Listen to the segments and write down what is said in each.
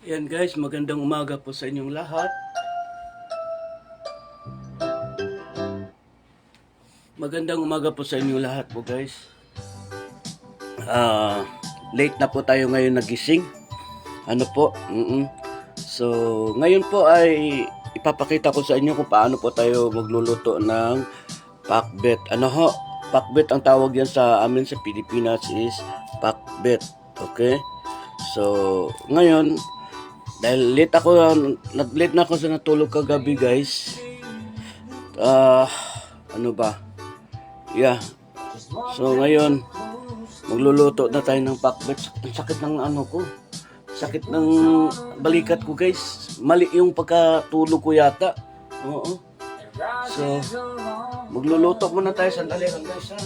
Yan guys, magandang umaga po sa inyong lahat. Magandang umaga po sa inyong lahat po guys. Late na po tayo ngayon nagising. Ano po? So, ngayon po ay ipapakita ko sa inyo kung paano po tayo magluluto ng pakbet. Ano ho? Pakbet ang tawag yan sa amin sa Pilipinas is pakbet. Okay? So, ngayon, dahil late na ako sa natulog kagabi guys. Ano ba? Yeah. So ngayon, magluluto na tayo ng pakbet. Ang sakit ng ano ko. Sakit ng balikat ko guys. Mali yung pagkatulog ko yata. Oo. So, magluluto muna tayo. Sandali lang guys ha.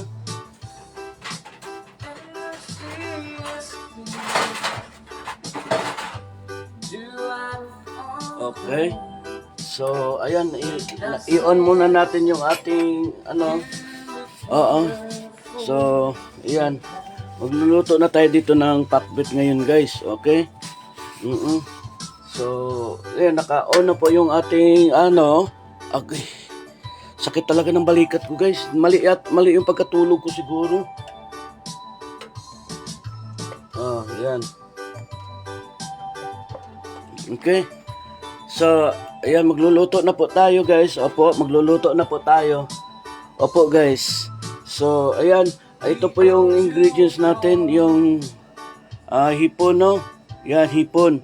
Okay. So, ayan, i-on muna natin yung ating, ano, oo. So, ayan, magluluto na tayo dito ng pakbet ngayon, guys, okay? So, ayan, naka-on na po yung ating, ano, okay. Sakit talaga ng balikat ko, guys. Mali yung pagkatulog ko siguro. Ayan. Okay. So, ayan, magluluto na po tayo guys. Opo, magluluto na po tayo. Opo guys. So, ayan, ito po yung ingredients natin. Yung hipon, no? Yan, hipon.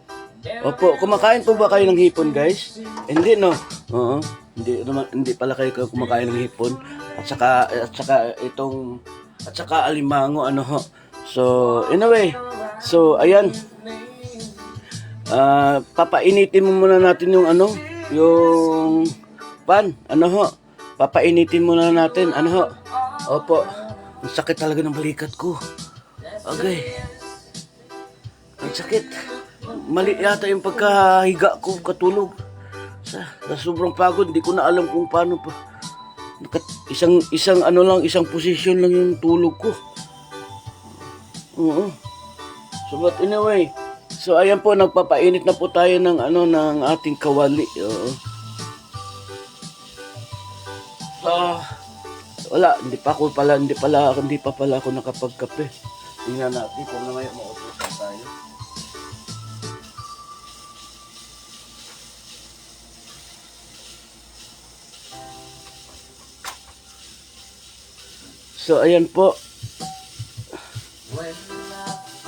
Opo, kumakain po ba kayo ng hipon guys? Hindi, no? Oo. Hindi pala kayo kumakain ng hipon. At saka alimango, ano ho. So, anyway. So, ayan. Papainitin mo muna natin yung ano, yung pan, ano ho. Papainitin muna natin, ano ho. Opo. Ang sakit talaga ng balikat ko. Okay. Ang sakit. Mali yata yung pagkahiga ko, katulog. Sa sobrang pagod, hindi ko na alam kung paano pa. Isang position lang yung tulog ko. Oo. So but anyway, so ayan po, nagpapainit na po tayo ng ng ating kawali. Oo. So wala, hindi pa pala ako nakapagkape. Tingnan natin kung mamaya mautusan tayo. So ayan po.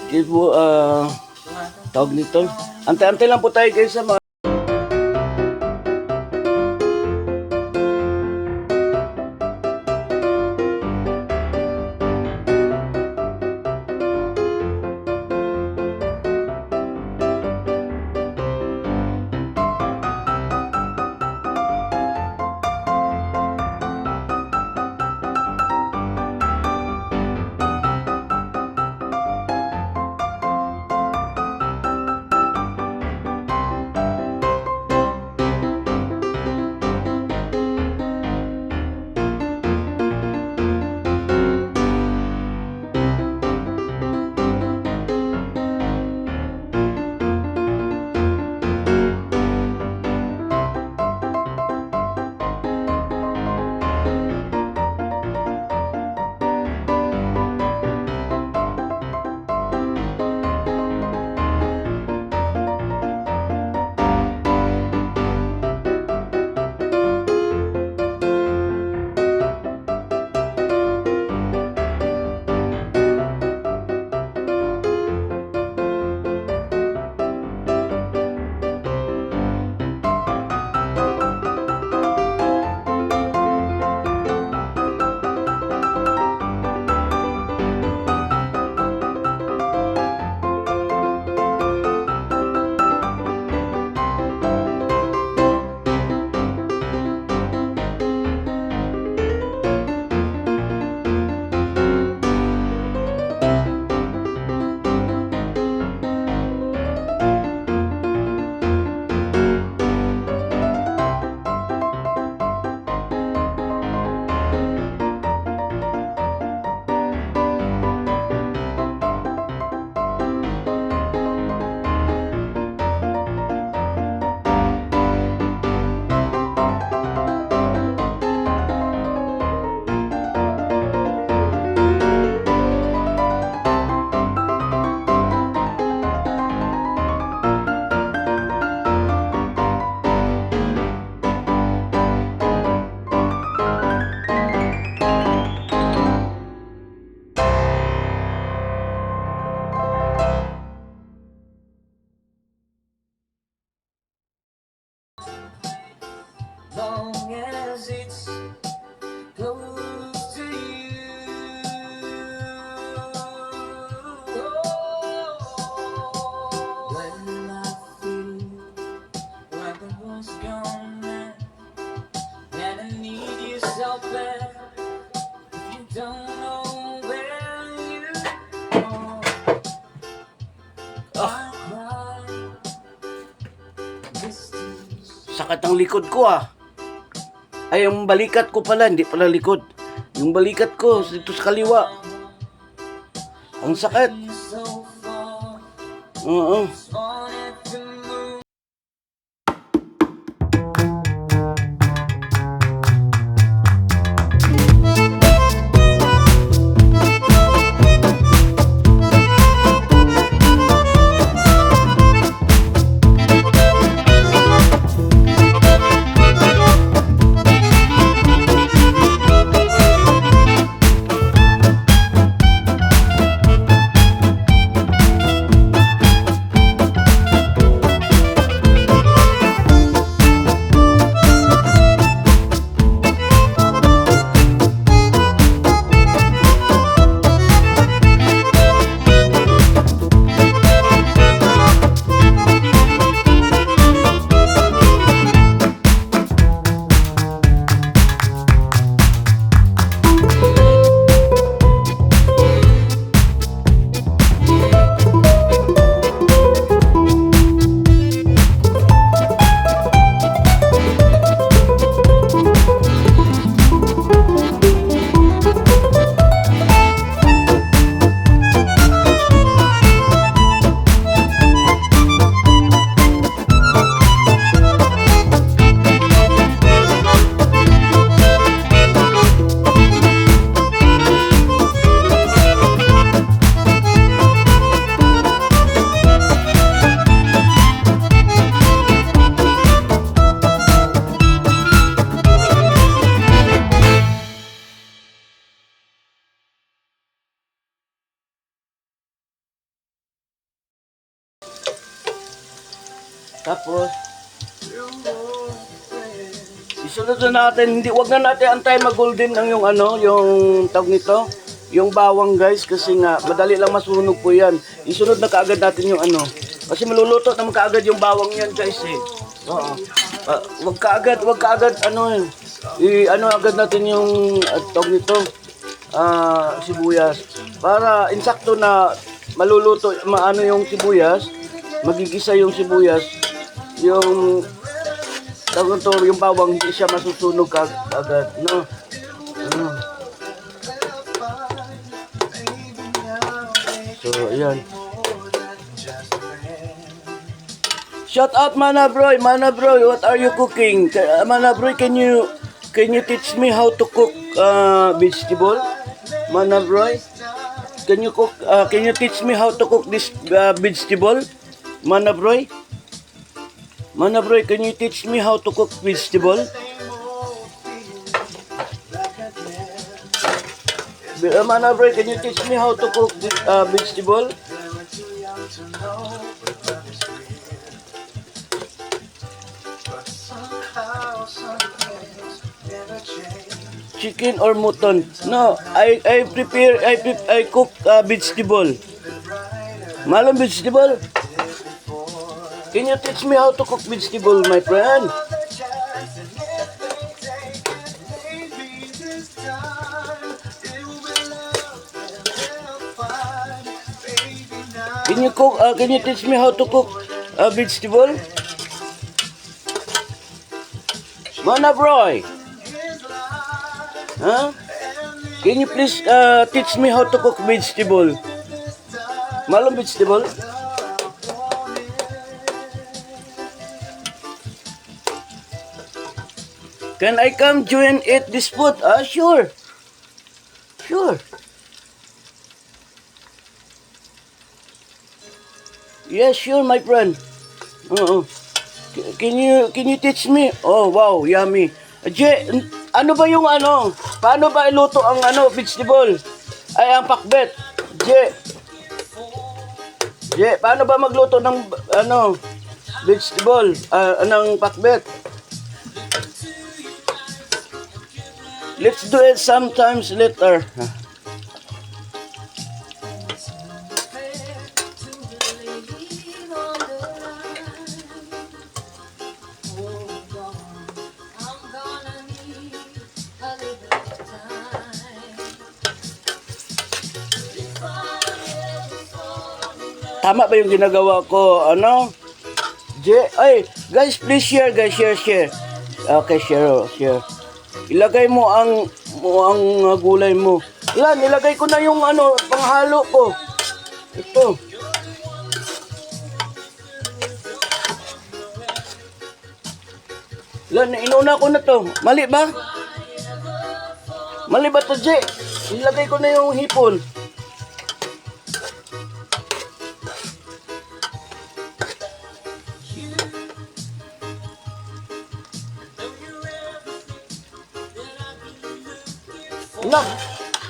Ibo tawag nito. Antay-antay lang po tayo guys sa mga Ah, sakit ang likod ko ah. Ay, yung balikat ko pala, hindi pala likod. Yung balikat ko, dito sa kaliwa. Ang sakit. Oo. Tapos, isunod na natin, wag na natin antay mag-golden ang yung ano, yung tawag nito, yung bawang guys, kasi nga, madali lang masunog po yan. Isunod na kaagad natin yung ano, kasi maluluto naman kaagad yung bawang yan guys eh. Oo. Wag kaagad, ano ano agad natin yung tawag nito, sibuyas. Para insakto na maluluto, maano yung sibuyas, magigisa yung sibuyas, yung tawag to, yung bawang hindi siya masusunog agad, no? So, ayan. Shout out Mana Bro, what are you cooking? Mana Bro, can you teach me how to cook vegetable? Mana Bro, can you teach me how to cook this vegetable? Mana Bro? Mana Bro, can you teach me how to cook vegetable? Mana Bro, can you teach me how to cook vegetable? Chicken or mutton? No, I cook vegetable. Malam vegetable? Can you teach me how to cook vegetable, my friend? Can you teach me how to cook vegetable? Mana Bro? Huh? Can you please teach me how to cook vegetable? Malam vegetable? Can I come join eat this food? Sure. Sure. Yes, sure, my friend. Can you teach me? Oh, wow, yummy. Ano ba yung ano? Paano ba iluto ang ano, vegetable? Ay, ang pakbet. Paano ba magluto ng ano, vegetable? Ng pakbet? Let's do it sometimes later. Tama ba yung ginagawa ko? Ano? Ay, guys, please share, guys. Share. Okay, share. Ilagay mo ang gulay mo. Yan, nilagay ko na yung panghalo ko. Ito. Yan, inuna ko na to. Mali ba? Mali ba to, Je? Ilagay ko na yung hipon.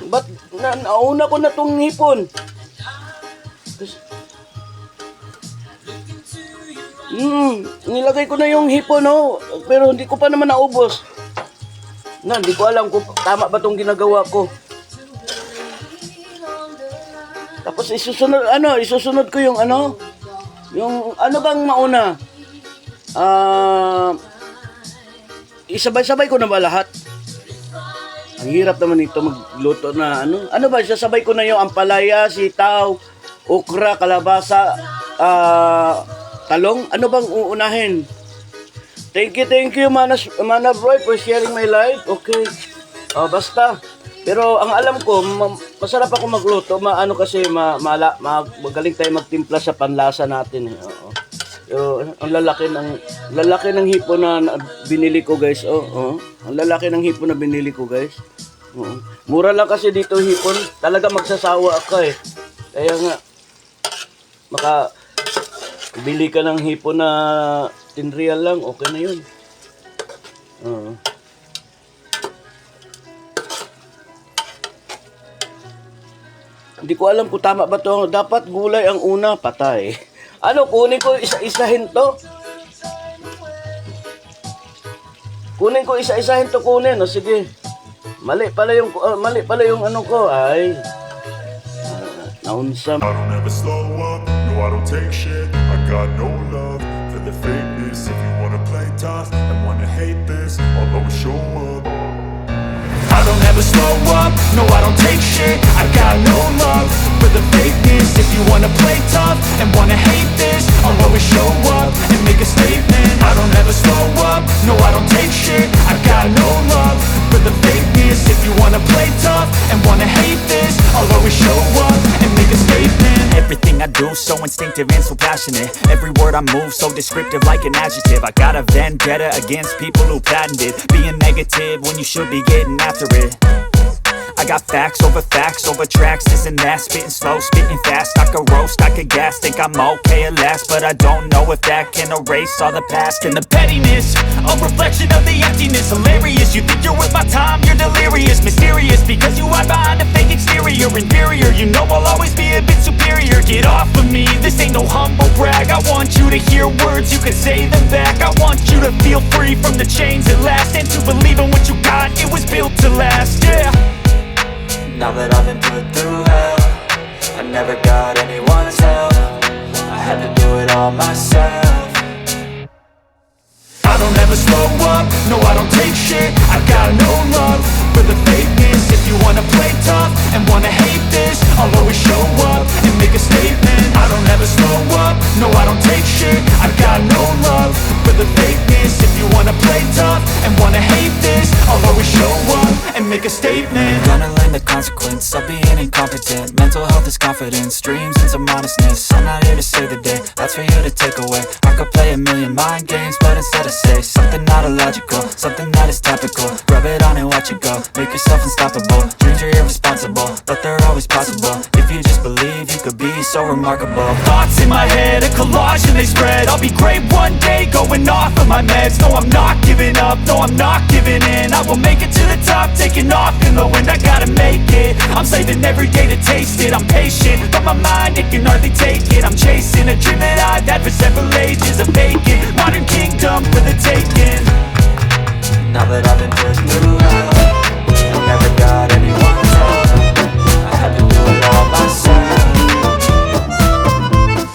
Ba't nauna ko na tong hipon? Nilagay ko na yung hipon, pero hindi ko pa naman naubos. Hindi ko alam kung tama ba tong ginagawa ko. Tapos isusunod ko yung yung bang mauna? Isabay-sabay ko na ba lahat? Ang hirap naman ito magluto na ba, sasabay ko na yung ampalaya, sitaw, okra, kalabasa, talong. Ano bang uunahin? Thank you, Mana Broy, for sharing my life. Okay. Basta. Pero ang alam ko, masarap ako magluto. Kasi magaling tayo magtimpla sa panlasa natin. Ang lalaki ng hipon na binili ko, guys. Ang lalaki ng hipon na binili ko, guys. Mura lang kasi dito hipon. Talaga magsasawa ako eh. Kaya nga bili ka ng hipon na 10 real lang, okay na yun. Hindi ko alam kung tama ba to. Dapat gulay ang una, patay. Kunin ko isa-isahin to? Kunin ko isa-isahin to, kunin. Sige. Mali pala yung ko. Ay. Naunsam. I don't ever slow up, no I don't take shit. I got no love for the fakeness. If you wanna play tough and wanna hate this, I'll always show up. I don't ever slow up, no I don't take shit. I got no love for the fakeness. If you wanna play tough and wanna hate this, I'll always show up and make a statement. I don't ever slow up, no I don't take shit. I got no love for the fakeness. If you wanna play tough and wanna hate this, I'll always show up and make a statement. Everything I do so instinctive and so passionate. Every word I move so descriptive like an adjective. I got a vendetta against people who patented being negative when you should be getting after it. I got facts over tracks, this and that. Spitting slow, spitting fast. I could roast, I could gas. Think I'm okay at last, but I don't know if that can erase all the past. And the pettiness, a reflection of the emptiness. Hilarious, you think you're worth my time, you're delirious. Mysterious, because you hide behind a fake exterior. Inferior, you know I'll always be a bit superior. Get off of me, this ain't no humble brag. I want you to hear words, you can say them back. I want you to feel free from the chains at last, and to believe in what you got, it was built to last, yeah. Now that I've been put through hell, I never got anyone's help. I had to do it all myself. I don't ever slow up, no I don't take shit. I got no love for the fakeness. If you wanna play tough and wanna hate this, I'll always show up and make a statement. I don't ever slow up, no I don't take shit. I got no love for the fakeness. If you wanna play tough and wanna hate this, I'll always show up and make a statement. Gonna learn the consequence of being incompetent. Mental health is confidence, dreams and some modestness. I'm not here to save the day, that's for you to take away. I could play a million mind games, but instead I say something not illogical, something that is topical. Rub it on and watch it go, make yourself unstoppable. Dreams are irresponsible, but they're always possible. If you just believe, you could be so remarkable. Thoughts in my head, a collage and they spread. I'll be great one day, going off of my meds. No, I'm not giving up, no, I'm not giving in. I will make it to the top, taking off in the wind. I gotta make it, I'm saving every day to taste it. I'm patient, but my mind, it can hardly take it. I'm chasing a dream that I've had for several ages. A vacant, modern kingdom for the taking. Now that I've been put through hell, I never got anyone's help. I had to do it all myself.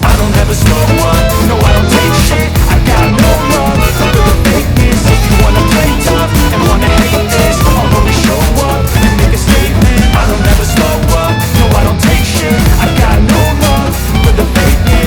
I don't ever slow up, no I don't take shit. I got no love for the fakeness. If you wanna play tough and wanna hate this, I'll always show up and make a statement. I don't ever slow up, no I don't take shit. I got no love for the fakeness.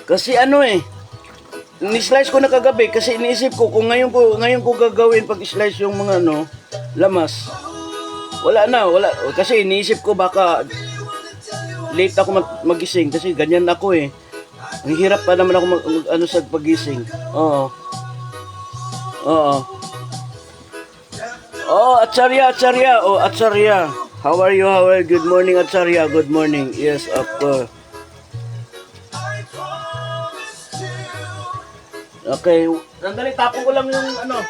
Kasi ano eh, ni-slice ko na kagabi kasi iniisip ko kung ngayon ko gagawin pag slice yung mga ano, lamas. Wala kasi iniisip ko baka late ako magising kasi ganyan ako eh. Ang hirap pa naman ako ano sa pagising. Oo. Oo. Oh, Acharya. Oh, Acharya. How are you? Good morning, Acharya. Good morning. Yes, of course. Okay. Sandali, tapon ko lang yung ano.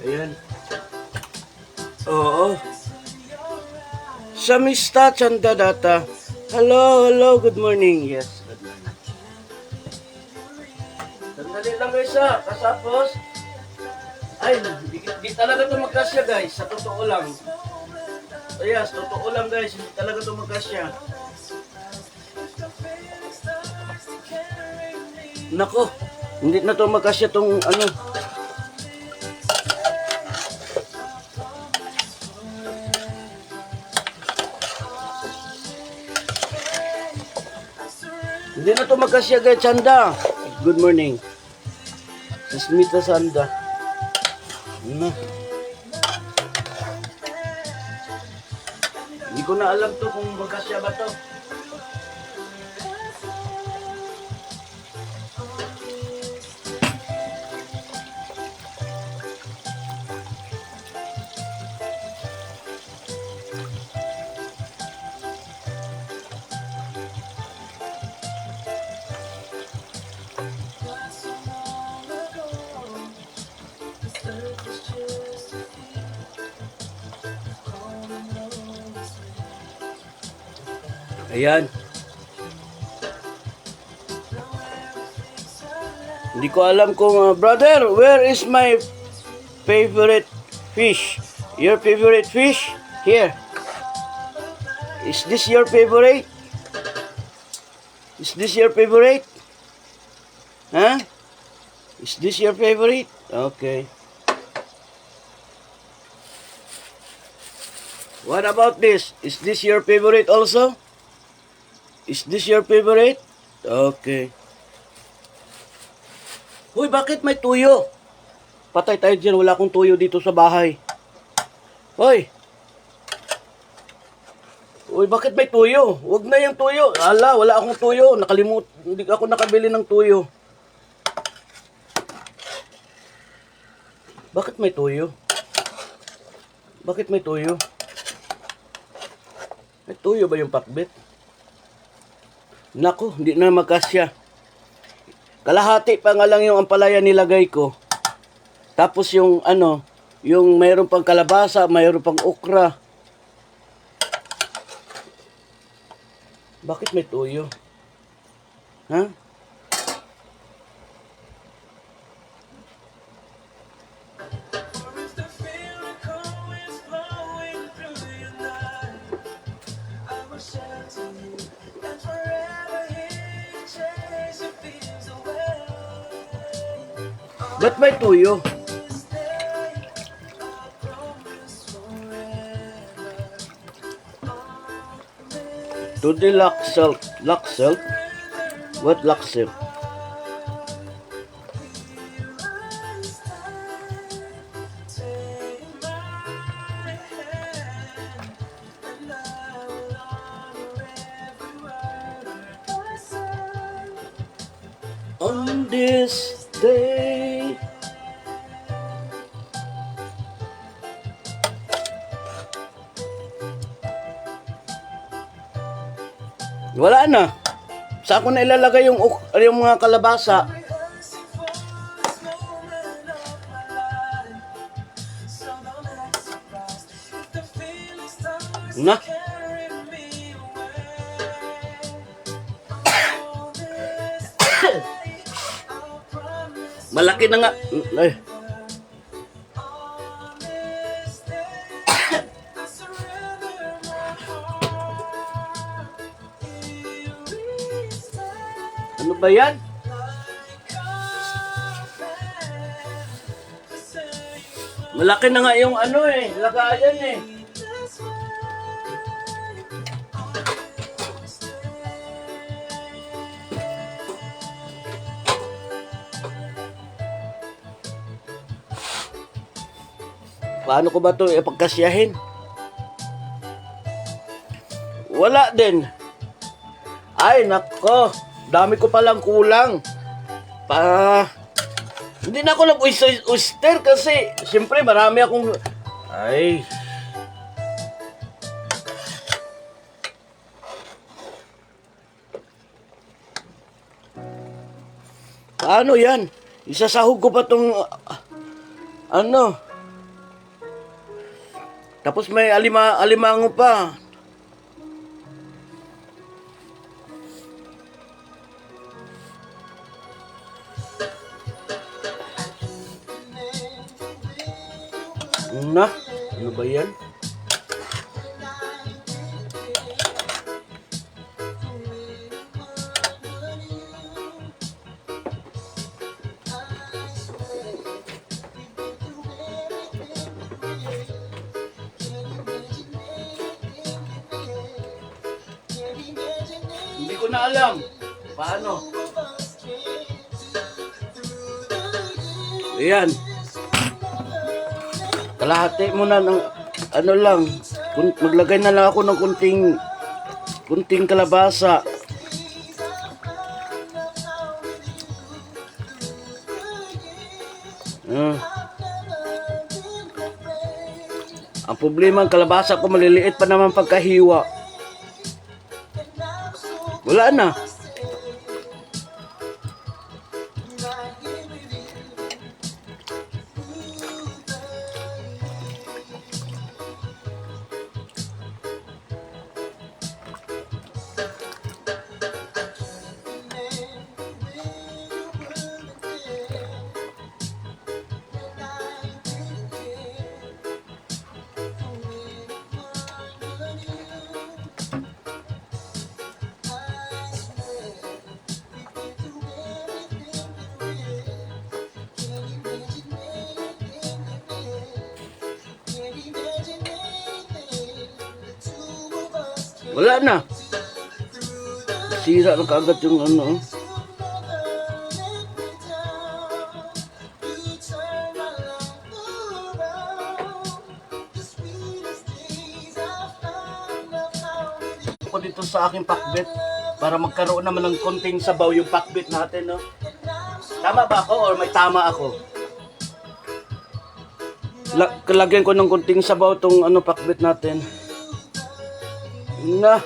Ayan. Oo. Samista Chandadata. Hello, good morning. Yes, good morning. Sandali lang guys ha, kasapos. Ay, di talaga ito magkasya guys, sa totoo lang. So yes, totoo lang guys, hindi talaga ito magkasya. Nako, hindi na ito magkasya tong ano. Hindi na ito magkasya guys, Chanda. Good morning. Sismita Sanda. Ano? Hindi ko na alam to kung magkasya ba to. Ayan. Hindi ko alam kung brother, where is my favorite fish? Your favorite fish? Here. Is this your favorite? Is this your favorite? Huh? Is this your favorite? Okay. What about this? Is this your favorite also? Is this your favorite? Okay. Uy, bakit may tuyo? Patay tayo dyan, wala akong tuyo dito sa bahay. Hoy! Uy, bakit may tuyo? Huwag na yung tuyo. Ala, wala akong tuyo. Hindi ako nakabili ng tuyo. Bakit may tuyo? Bakit may tuyo? May tuyo ba yung pakbet? Naku, hindi na magkasya. Kalahati pa nga lang yung ampalaya nilagay ko. Tapos yung ano, yung mayroon pang kalabasa, mayroon pang okra. Bakit may tuyo? Ha? Ba't may tuyo? To the Laxel. Laxel? What Laxel? On this day, Wala na. Saan ko na ilalagay yung mga kalabasa? Na? Malaki na nga. Ay. Ano ba yan? Malaki na nga yung ano lagayan eh. Paano ko ba ito ipagkasyahin? Wala din. Ay, nako. Dami ko palang kulang. Hindi na ako nag-oyster kasi siyempre marami akong... Ay. Paano yan? Isasahog ko pa tong... ano? Tapos may alimango pa. Na, ano ba yan? Hindi ko na alam. Paano? Ayan. Kalahati muna ng ano lang. Maglagay na lang ako ng kunting kalabasa. Ang problema, ang kalabasa ko maliliit pa naman pagkahiwa. Wala na. Wala na. Sira na kaagad yung ano. Ako dito sa aking pakbet para magkaroon naman ng konting sabaw yung pakbet natin, no? Tama ba ako or may tama ako? Lagyan ko ng konting sabaw tong ano pakbet natin. Na.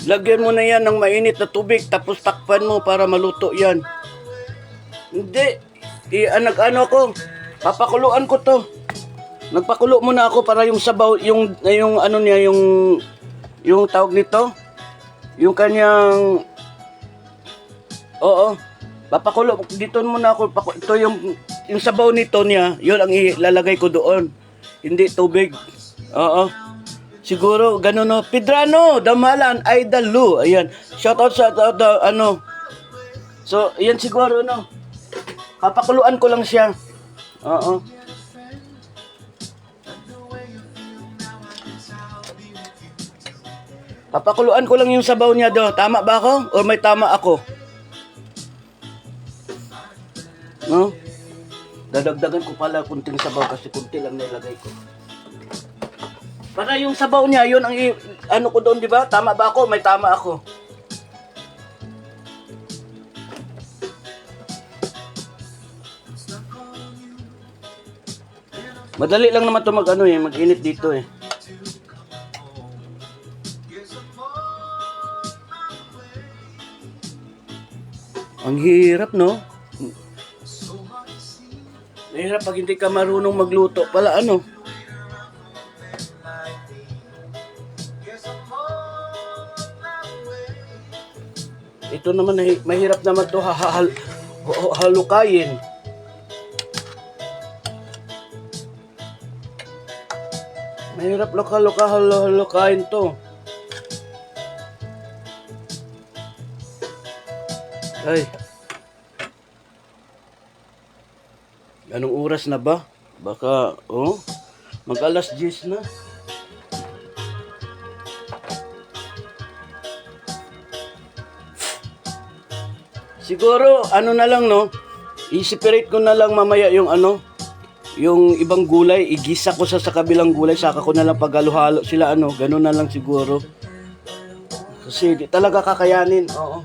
Lagyan mo na yan ng mainit na tubig tapos takpan mo para maluto yan. Hindi. Nag-ano ako. Papakuluan ko to. Nagpakulo muna ako para yung sabaw, yung ano niya, yung tawag nito. Yung kanyang, oo. Papakulo. Dito muna ako. Ito yung sabaw nito niya. Yun ang ilalagay ko doon. Hindi tubig. Oo. Siguro, ganun no. Pedrano, Damalan, Idol Lu. Ayan. Shout out, ano. So, ayan siguro, no. Papakuluan ko lang siya. Oo. Papakuluan ko lang yung sabaw niya do. Tama ba ako? O may tama ako? No? Dadagdagan ko pala kunting sabaw kasi kunti lang nilagay ko. Para yung sabaw niya, yun ang ano ko doon, di ba? Tama ba ako? May tama ako. Madali lang naman ito mag-init dito eh. Ang hirap, no? Mahirap pag hindi ka marunong magluto pala, ano? Ito naman, mahirap naman ito halukayin. Mahirap halukayin to. Ay. Anong oras na ba? Baka, mag-alas 10 na. Siguro, ano na lang, no? I-separate ko na lang mamaya yung yung ibang gulay. Igisa ko sa kabilang gulay. Saka ko na lang paghalo-halo sila, ganun na lang siguro. Kasi di talaga kakayanin, oo.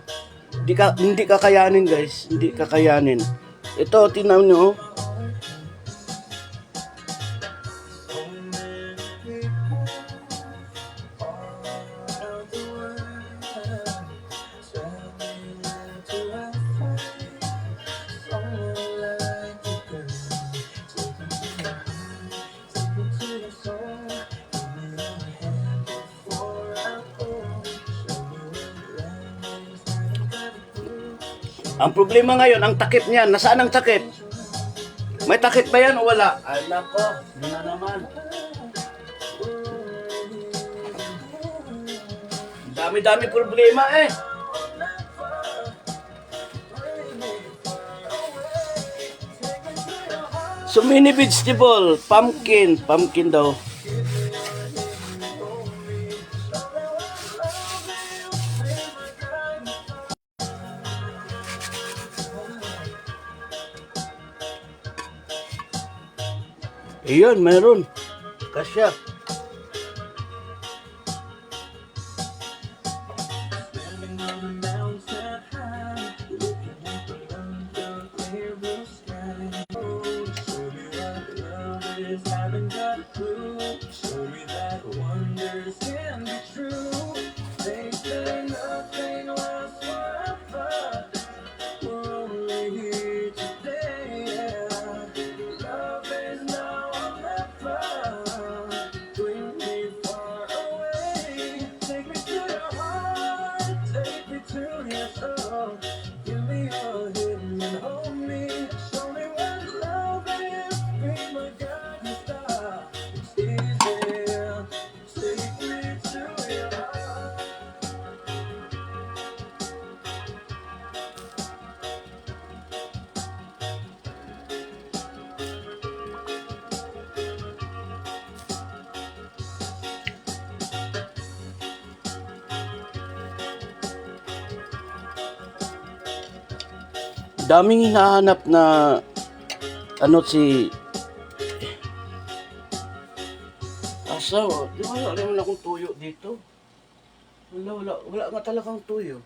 Hindi kakayanin, guys. Hindi kakayanin. Ito, tingnan nyo, Ang problema ngayon, ang takip niyan. Nasaan ang takip? May takip ba yan o wala? Ay, nako. Yun na naman. Dami-dami problema eh. So, mini vegetable. Pumpkin. Pumpkin daw. Iyon, meron. Kasya. Daming hinahanap na si asa, di ba wala naman akong tuyo dito? Wala nga talagang tuyo.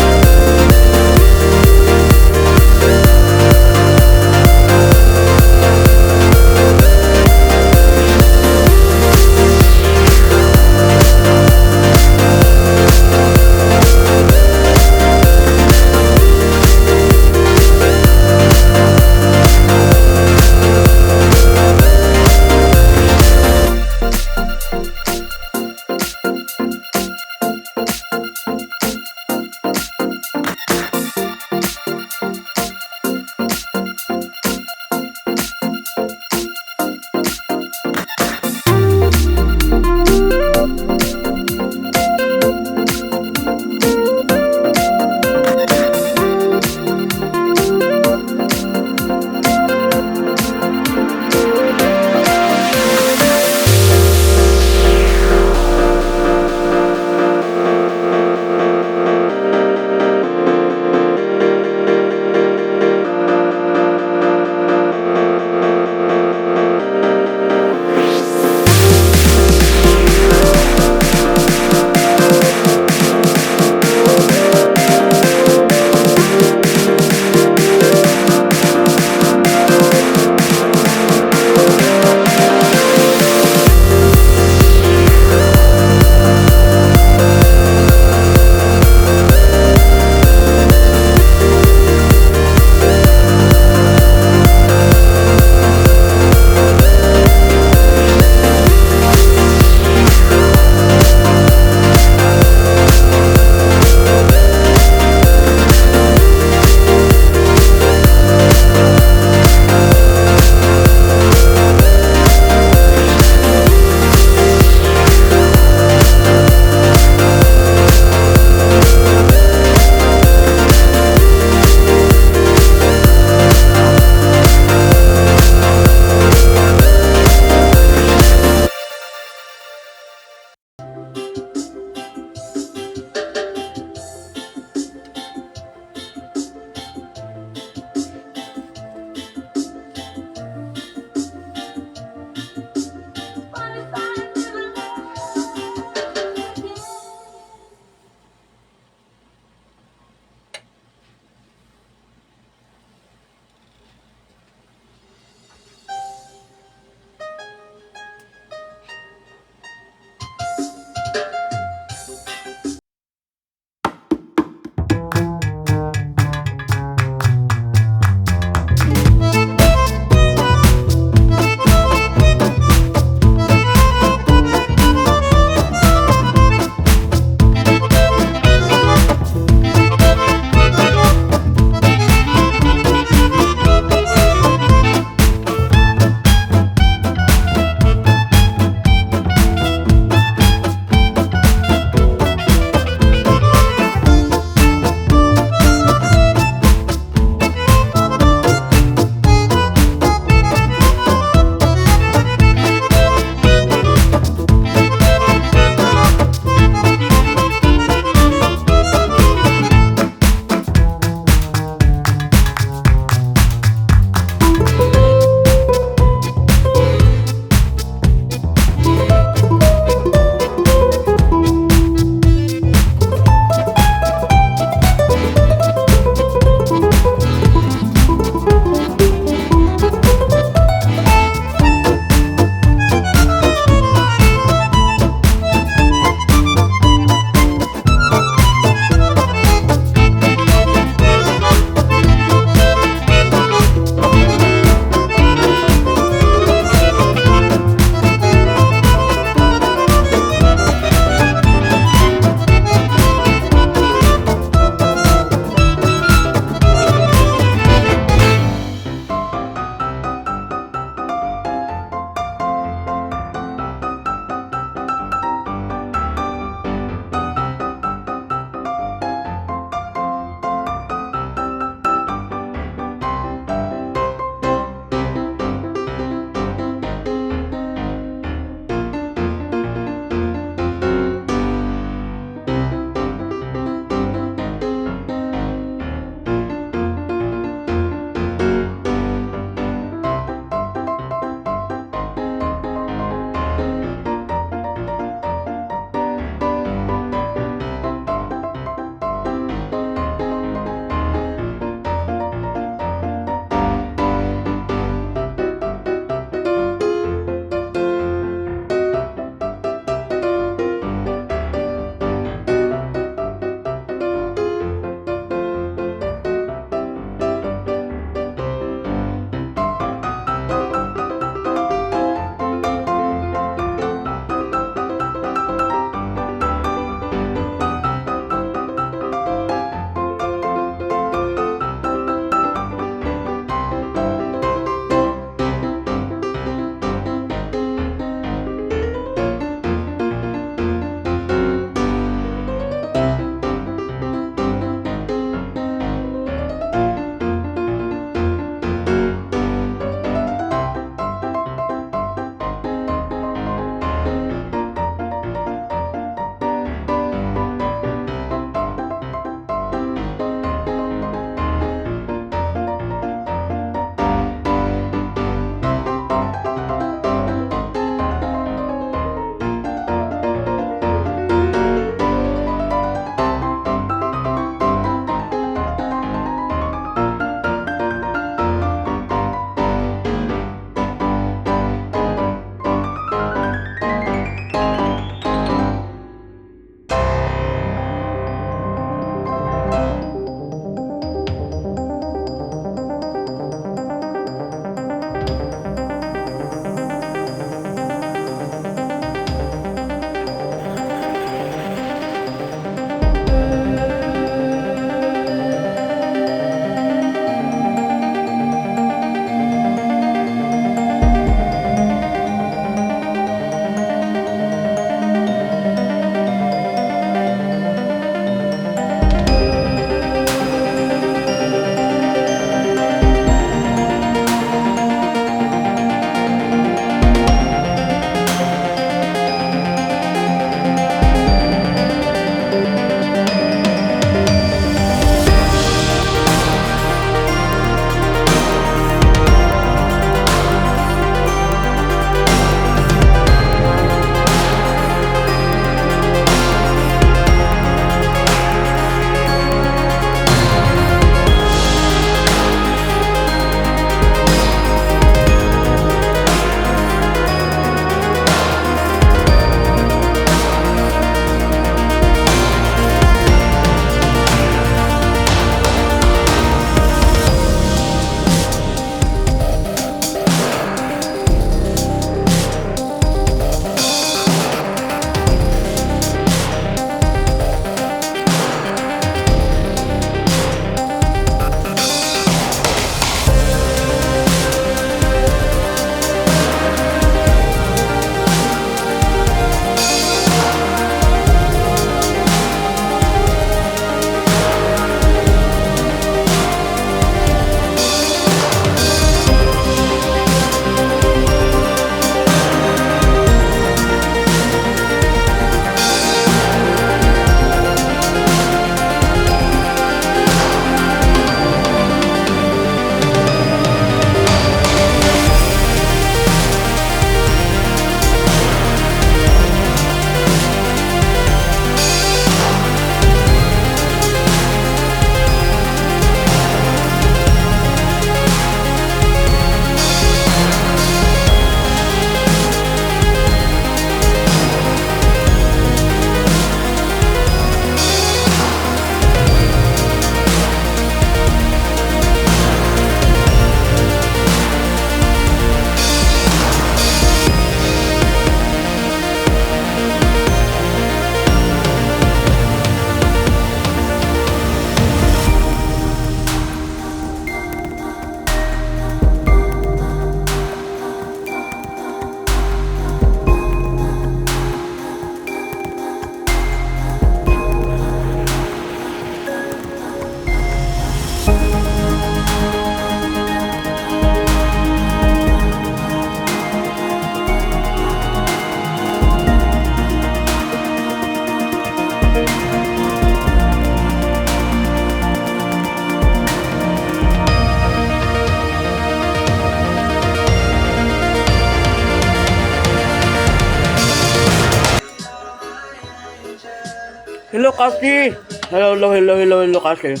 Hello, Cassie. Hello, Cassie.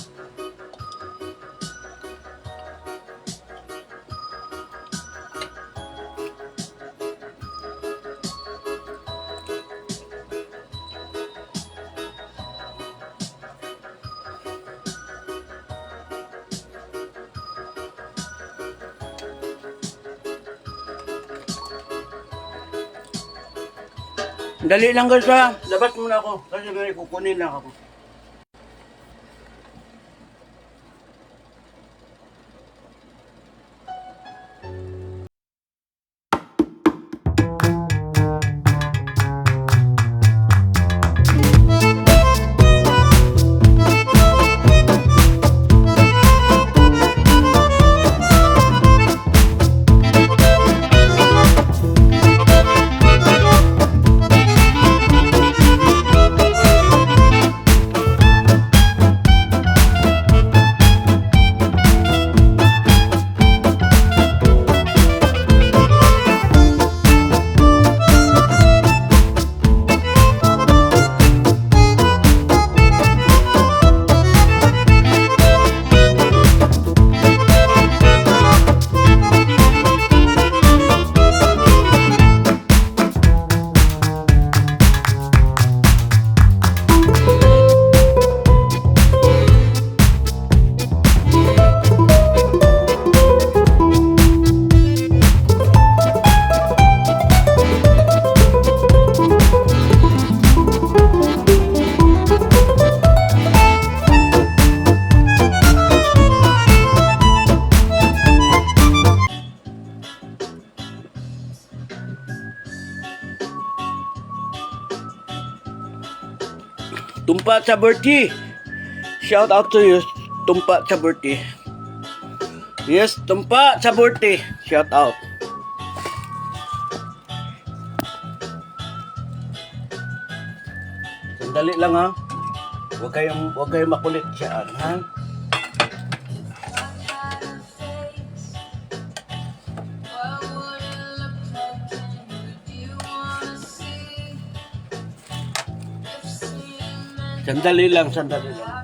Dali lang guys ha. Labas muna ako. Kasi may kukunin lang ako. Tumpa Chaberti. Shout out to you, Tumpa Chaberti. Yes, Tumpa Chaberti. Shout out. Sandali lang ha. Huwag kayong makulit siya, ha? Sandali lang.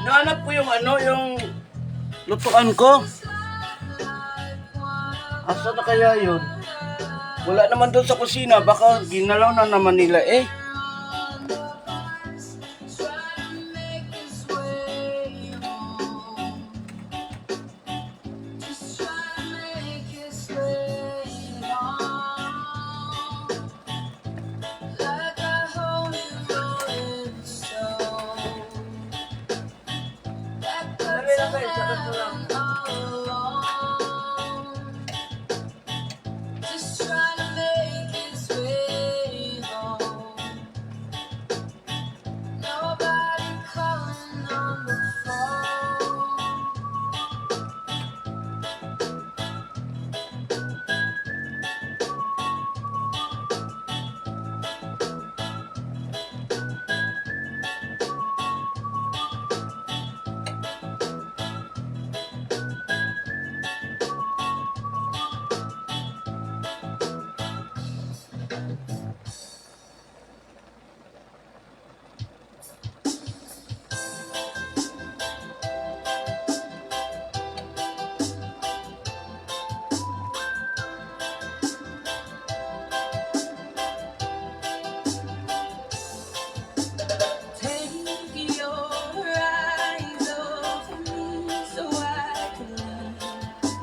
Nahanap ko yung yung lutuan ko. Asa na kaya yun? Wala naman doon sa kusina. Baka ginalaw na naman nila eh.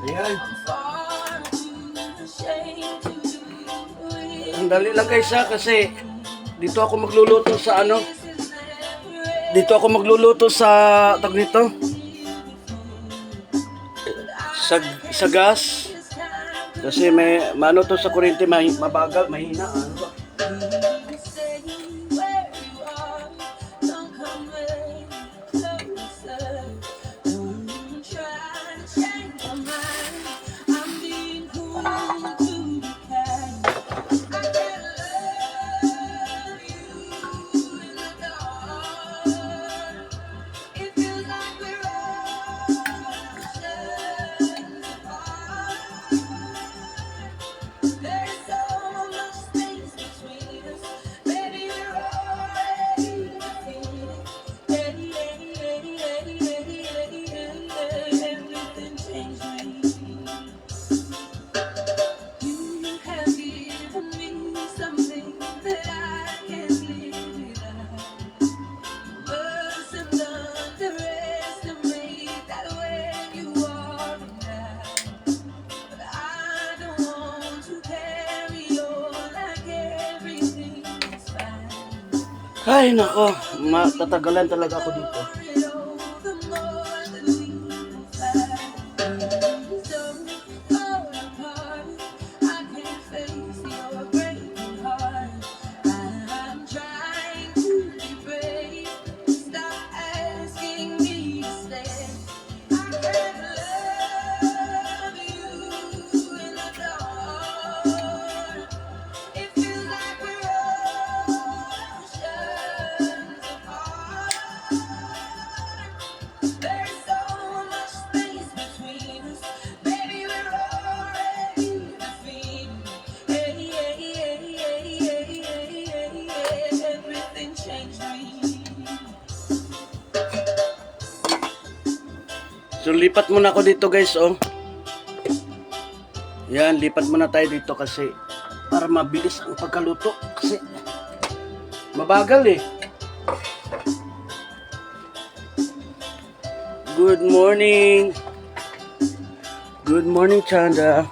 Ayan. Ang dali lang kaysa kasi dito ako magluluto sa Dito ako magluluto sa tag nito. Sa gas. Kasi may to sa kuryente mabagal, mahina. Ano ba? Ay, nako. Matatagalan talaga ako dito. There's so much space between us, baby. We're already defeated. Hey, hey, hey, hey, hey, hey, hey, hey. Everything changed me. So, lipat muna ako dito, guys, oh. Yan, lipat muna tayo dito kasi para mabilis ang pagkaluto. Kasi mabagal eh. Good morning. Good morning, Chanda.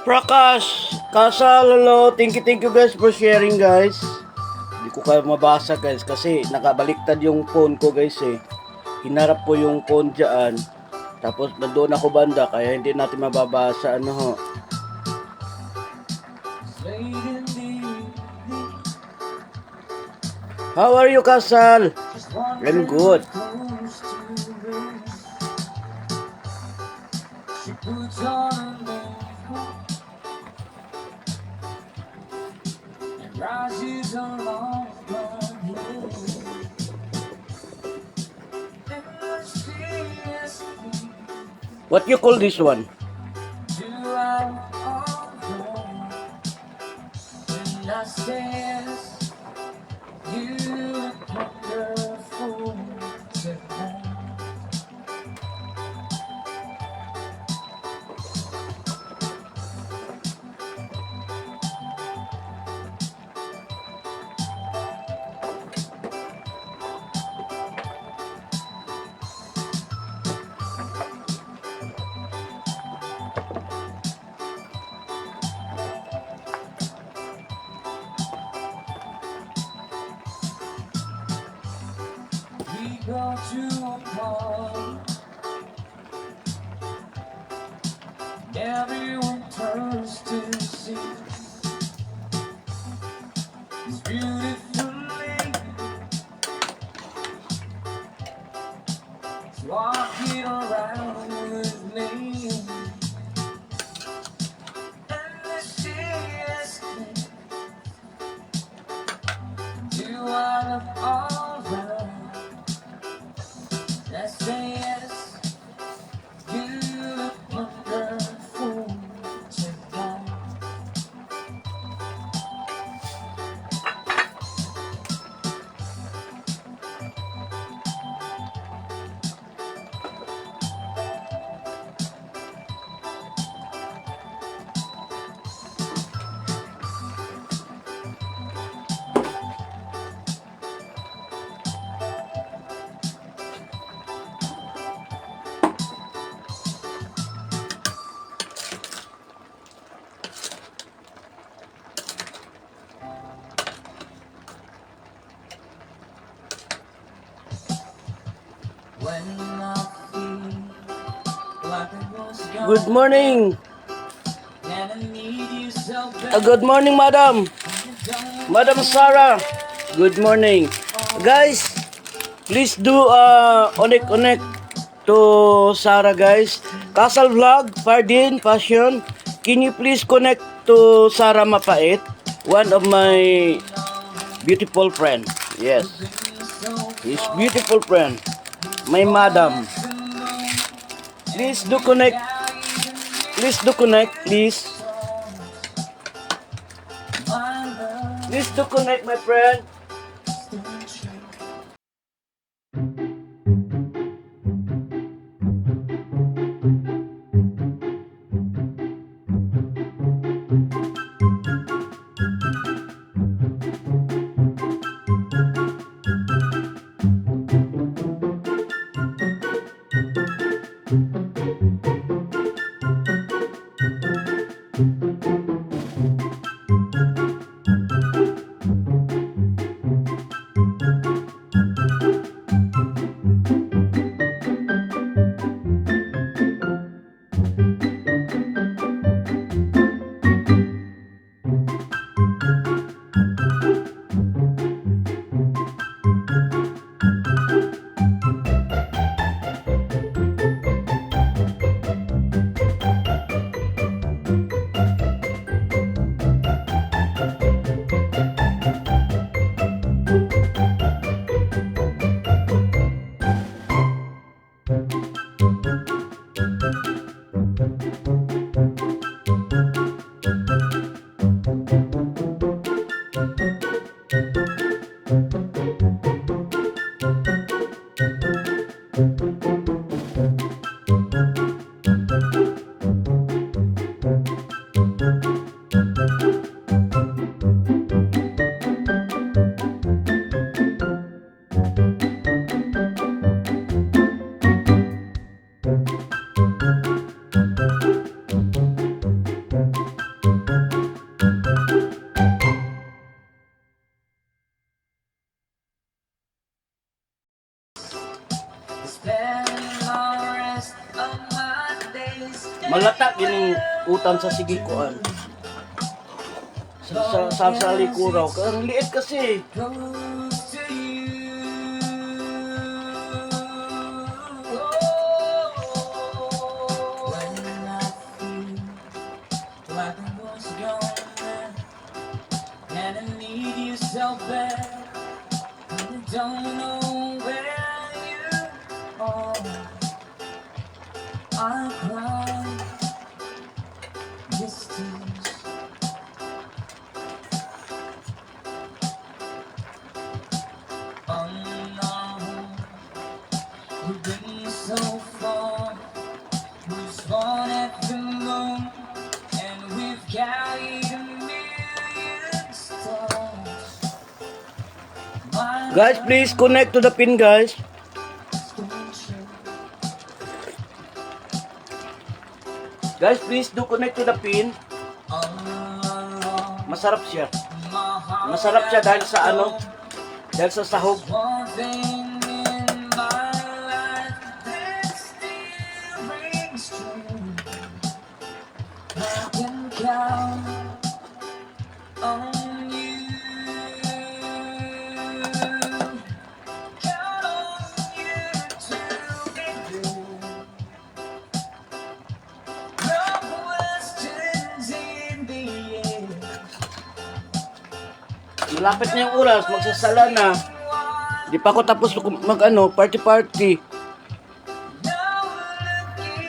Prakash, Kasal, hello. Thank you guys for sharing, guys. Hindi ko kayo mabasa, guys, kasi nakabaliktad yung phone ko, guys, eh. Hinarap ko yung phone dyan. Tapos nandoon ako banda, kaya hindi natin mababasa, ano ho. How are you, Kasal? I'm good. What you call this one? go to a party. Everyone turns to see this beautiful lady walking around with me. And the serious thing, do I look alright? Let's say yes, you look wonderful tonight. When I feel like I was gone, Good morning. and I need you so bad. Good morning, Madam. Madam Sarah. Good morning. Guys, please do connect to Sarah, guys. Castle Vlog, Fardin, Passion. Can you please connect to Sarah Mapait? One of my beautiful friend. Yes. His beautiful friend. My madam. Please do connect. Please do connect, please. Please do connect, my friend. Malata gining utan sa sigikuan. Sa likuraw. Ang liit kasi. Close to you. When I feel like I was gone, and I need you so bad, and I don't know where you are. I cry distance. Unknown, we've been so far. We've spawned at the moon, and we've carried a million stars. My Guys, please connect to the pin, guys. Guys, please do connect to the pin. Masarap siya. Masarap siya dahil sa ano? Dahil sa sahog. One thing in my count on you. Count on you to be good. No questions in the end. Malapit na yung oras, magsasala na. Di pa ako tapos party-party.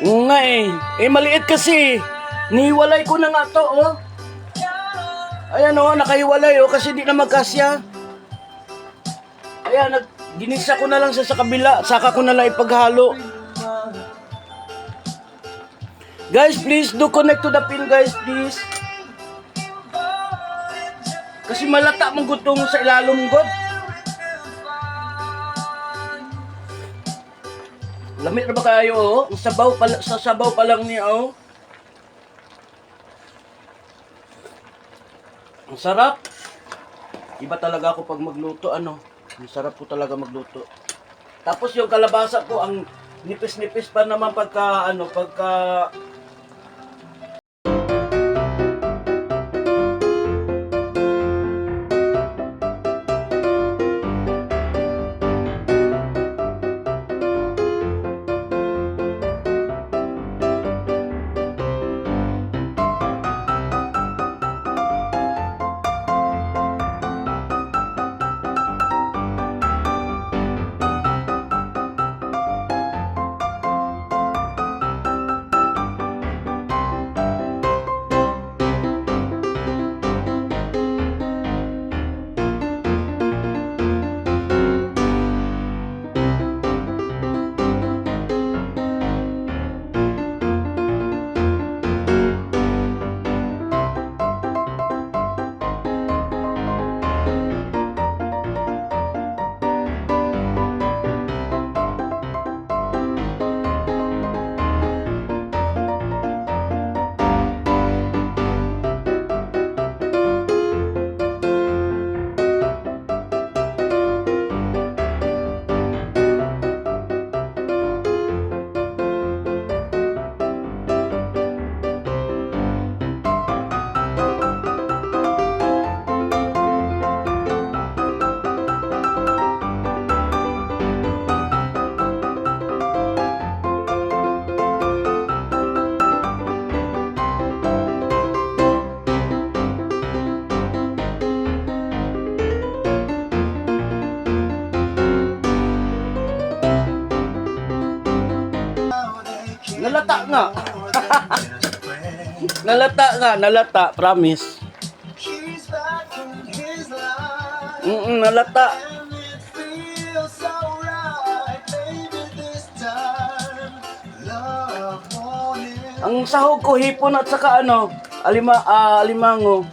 Oo nga eh. Maliit kasi. Nihiwalay ko na nga to, oh. Ayan, oh, nakahiwalay, oh, kasi di na magkasya. Ayan, ginisa ko na lang siya sa kabila. Saka ko na lang ipaghalo. Guys, please do connect to the pin, guys, please. Kasi malata mong gutong sa ilalong god. Lamit na ba kayo, oh? Sa sabaw pa lang niya, oh. Ang sarap. Iba talaga ako pag magluto, ano. Ang sarap po talaga magluto. Tapos yung kalabasa po, ang nipis-nipis pa naman pagka. Nalata nga. Nalata, promise. Nalata. Ang sahog ko hipon at saka alimango.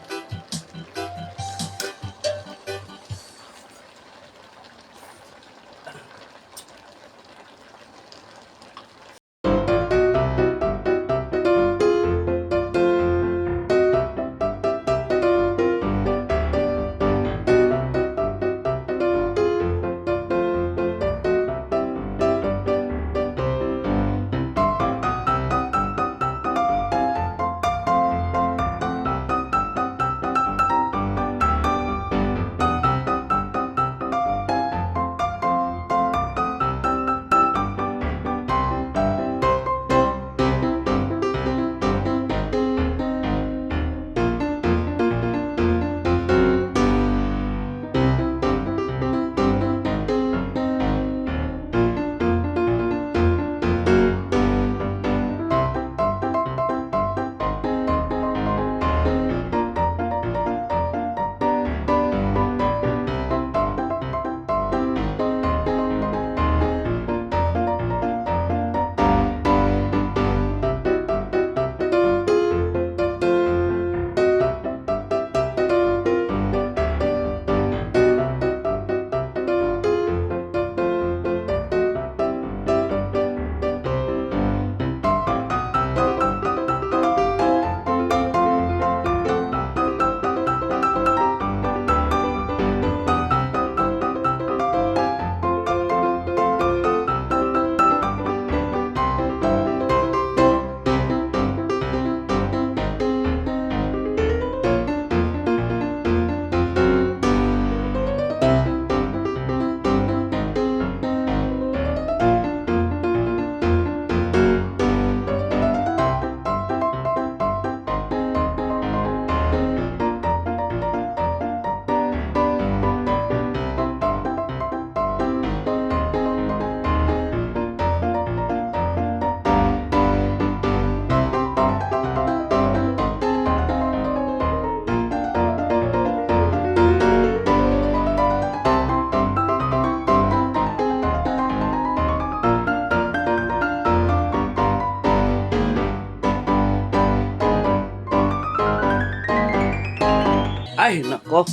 Ay, nako.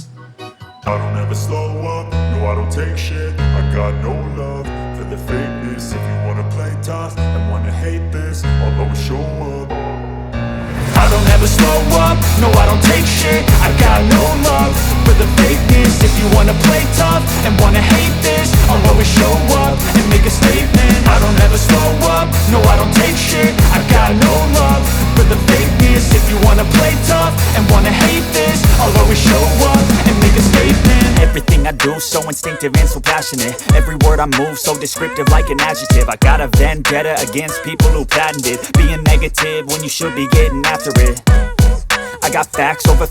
I don't ever slow up, no I don't take shit. I got no love for the fakeness. If you wanna play tough and wanna hate this, I'll always show up. I don't ever slow up, no I don't take shit. I got no love for the fakeness. If you wanna play tough and wanna hate this, I'll always show up and make a statement. I don't ever slow up, no I don't take shit. I got no love for the fakeness. If you wanna play tough and wanna hate this, I'll always show up and make a statement. Everything I do so instinctive and so passionate. Every word I move so descriptive like an adjective. I got a vendetta against people who patented being negative when you should be getting after it. I got facts over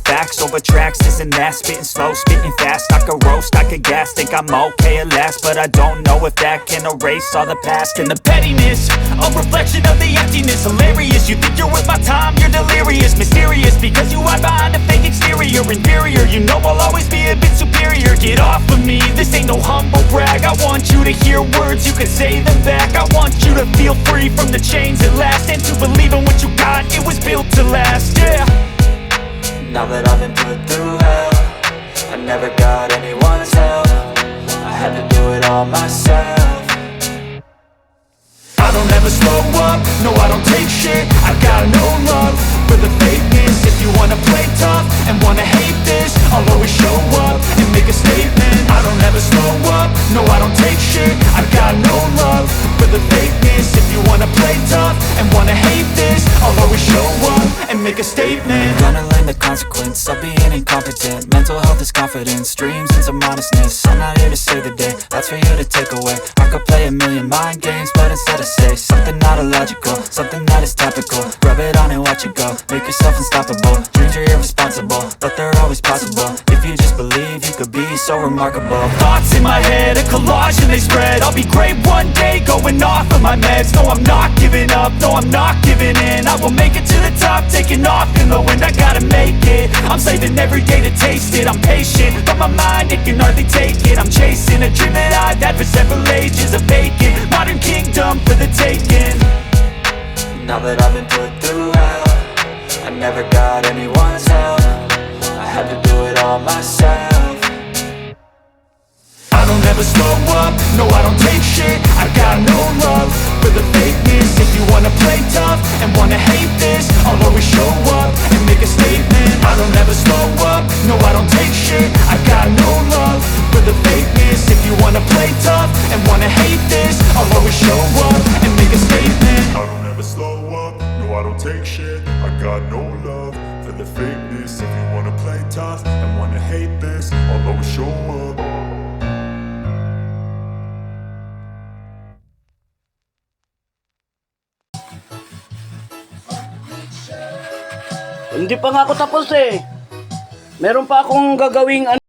tracks, this and that. Spitting slow, spitting fast. I could roast, I could gas. Think I'm okay at last, but I don't know if that can erase all the past. And the pettiness, a reflection of the emptiness. Hilarious, you think you're worth my time, you're delirious. Mysterious, because you hide behind a fake exterior. Inferior, you know I'll always be a bit superior. Get off of me, this ain't no humble brag. I want you to hear words, you can say them back. I want you to feel free from the chains at last, and to believe in what you got, it was built to last, yeah. Now that I've been put through hell, I never got anyone's help. I had to do it all myself. I don't ever slow up, no I don't take shit. I got no love for the fakeness. If you wanna play tough and wanna hate this, I'll always show up and make a statement. I don't ever slow up, no I don't take shit. I got no love for the fakeness. If you wanna play tough and wanna hate this, I'll always show up and make a statement. Gonna learn the consequence of being incompetent. Mental health is confidence, dreams and some modestness. I'm not here to save the day, that's for you to take away. I could play a million mind games, but instead I say something not illogical, something that is topical. Rub it on and watch it go, make yourself unstoppable. Dreams are irresponsible, but they're always possible. If you just believe, you could be so remarkable. Thoughts in my head, a collage and they spread. I'll be great one day, going off of my meds. No, I'm not giving up, no, I'm not giving in. I will make it to the top, taking off in the wind. I gotta make it, I'm saving every day to taste it. I'm patient, but my mind, it can hardly take it. I'm chasing a dream that I've had for several ages. A vacant, modern kingdom for the taking. Now that I've been put through hell, I never got anyone's help. I had to do it all myself. I don't ever slow up, no I don't take shit. I got no love for the fakeness. If you wanna play tough and wanna hate this, I'll always show up and make a statement. I don't ever slow up, no I don't take shit. I got no love for the fakeness. If you wanna play tough and wanna hate this, I'll always show up and make a statement. I don't ever slow up, no I don't take shit. I got no love for the fakeness. If you wanna play tough and wanna hate this, I'll always show up. Hindi pa nga ako tapos eh. Meron pa akong gagawing ano.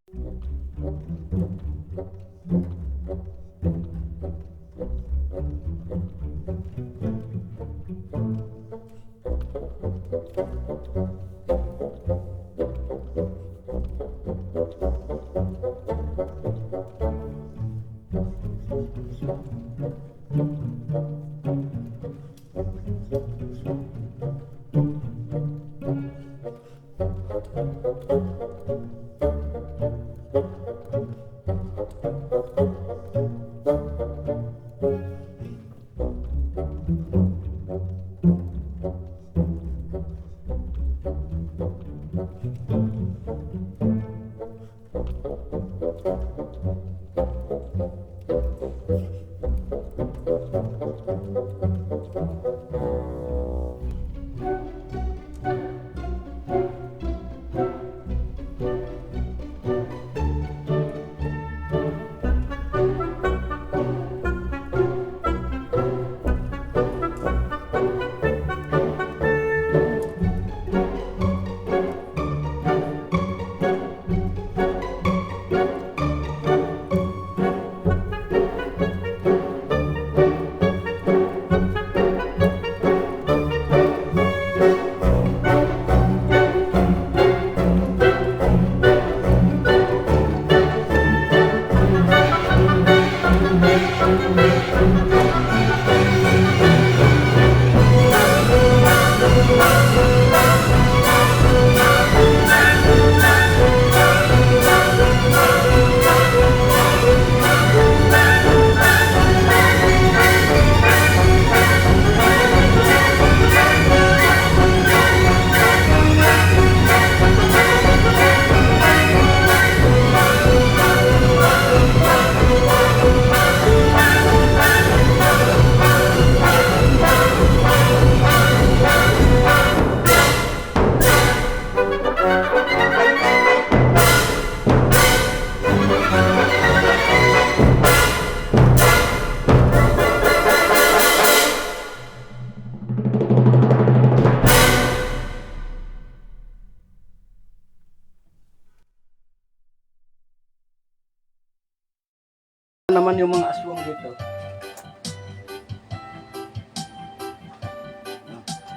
naman yung mga aswang dito.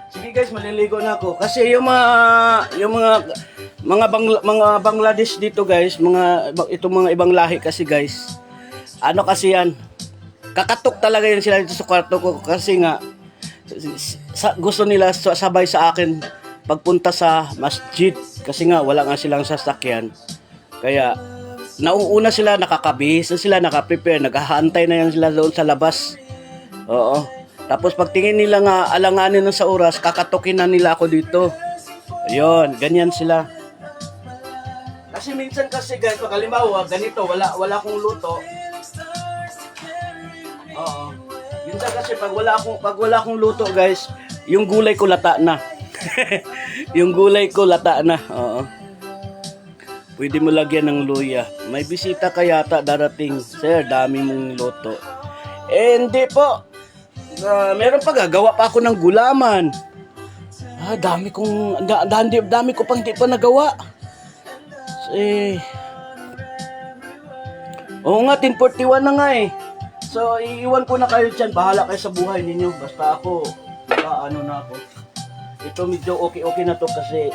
Sige guys, maliligo na ako kasi yung mga Bangladesh dito guys, itong mga ibang lahi kasi guys. Ano kasi yan? Kakatok talaga yan sila dito sa kwarto ko kasi nga gusto nila sabay sa akin pagpunta sa masjid kasi nga wala nga silang sasakyan. Kaya nauuna sila, nakakabihis na sila, nakaprepare, naghahantay na yan sila doon sa labas. Oo. Tapos pagtingin nila nga alanganin na sa oras, kakatokin na nila ako dito. Ayun, ganyan sila. Kasi minsan kasi guys, pag halimbawa, ganito, wala akong luto. Oo. Minsan kasi pag wala akong luto guys, yung gulay ko lata na. Yung gulay ko lata na. Oo. Pwede mo lagyan ng luya. May bisita ka yata darating. Sir, dami mong luto. Hindi po. Meron pa gagawa pa ako ng gulaman. Dami ko pang hindi pa nagawa. Oo nga, 10:41 na nga eh. So, iiwan ko na kayo dyan. Bahala kayo sa buhay ninyo. Basta ako, ano na ako. Ito medyo okay na to kasi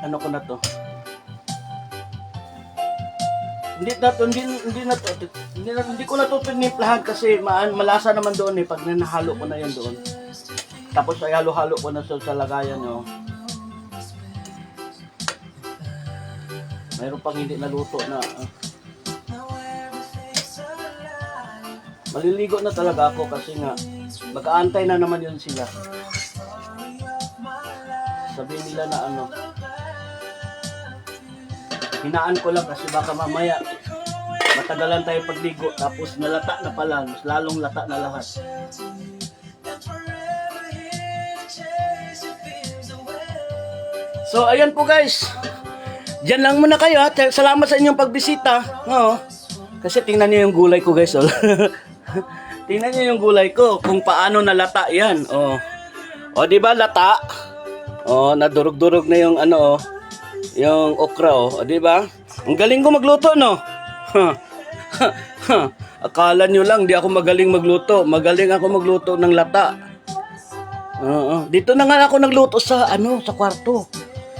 ano ko na to. Hindi ko na to tinimplahan kasi malasa naman doon eh pag nanahalo ko na yan doon. Tapos ay halo-halo ko na sa lagayan nyo. Mayroon pang hindi naluto na. Maliligo na talaga ako kasi nga mag-aantay na naman yun sila. Sabihin nila na ano, hinaan ko lang kasi baka mamaya matagalan tayo pagligo tapos nalata na pala, mas lalong lata na lahat. So ayan po guys, diyan lang muna kayo ha. Salamat sa inyong pagbisita. Oo. Kasi tingnan niyo yung gulay ko guys. Oh. Tingnan niyo yung gulay ko kung paano nalata yan. Oh. O di ba lata? Oh, nadurog-durog na yung ano oh. Yung okra oh, di ba? Ang galing ko magluto no. Akala nyo lang di ako magaling magluto. Magaling ako magluto ng lata. Dito na nga ako nagluto sa sa kwarto.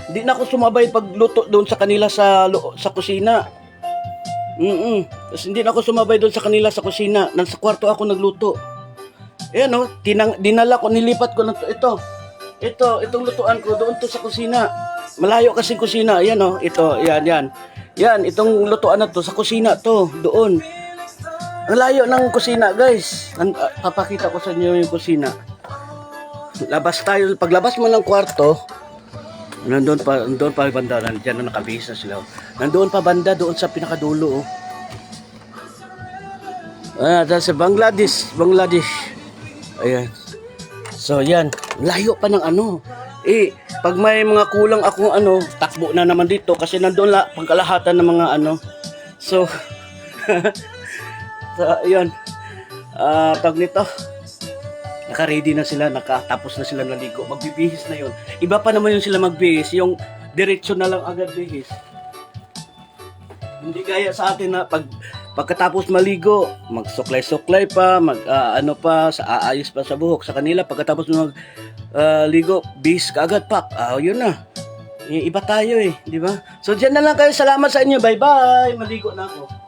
Hindi na ako sumabay pagluto doon sa kanila sa kusina. Kasi hindi na ako sumabay doon sa kanila sa kusina. Nasa kwarto ako nagluto. Ayan oh, dinala ko, nilipat ko na to. Itong lutuan ko doon to sa kusina. Malayo kasi kusina. Ayan oh, ito, yan. Yan, itong lutuan na to sa kusina to, doon. Ang layo ng kusina, guys. Papakita ko sa inyo yung kusina. Labas tayo, paglabas mo ng kwarto, nandoon pa banda, nandiyan na nakabihis na sila. Nandoon pa banda doon sa pinakadulo oh. Dahil sa Bangladesh. Ayan. So yan, layo pa ng pag may mga kulang akong takbo na naman dito kasi nandoon pangkalahatan ng mga So, so ayun. Pag nito, naka-ready na sila, nakatapos na sila naligo. Magbibihis na yun. Iba pa naman yung sila magbihis, yung diretsyo na lang agad bihis. Hindi gaya sa atin na pagkatapos maligo, magsuklay-suklay pa, aayos pa sa buhok. Sa kanila, pagkatapos ligo, bihis ka agad, pak. Yun na. Iba tayo di ba? So, dyan na lang kayo. Salamat sa inyo. Bye-bye. Maligo na ako.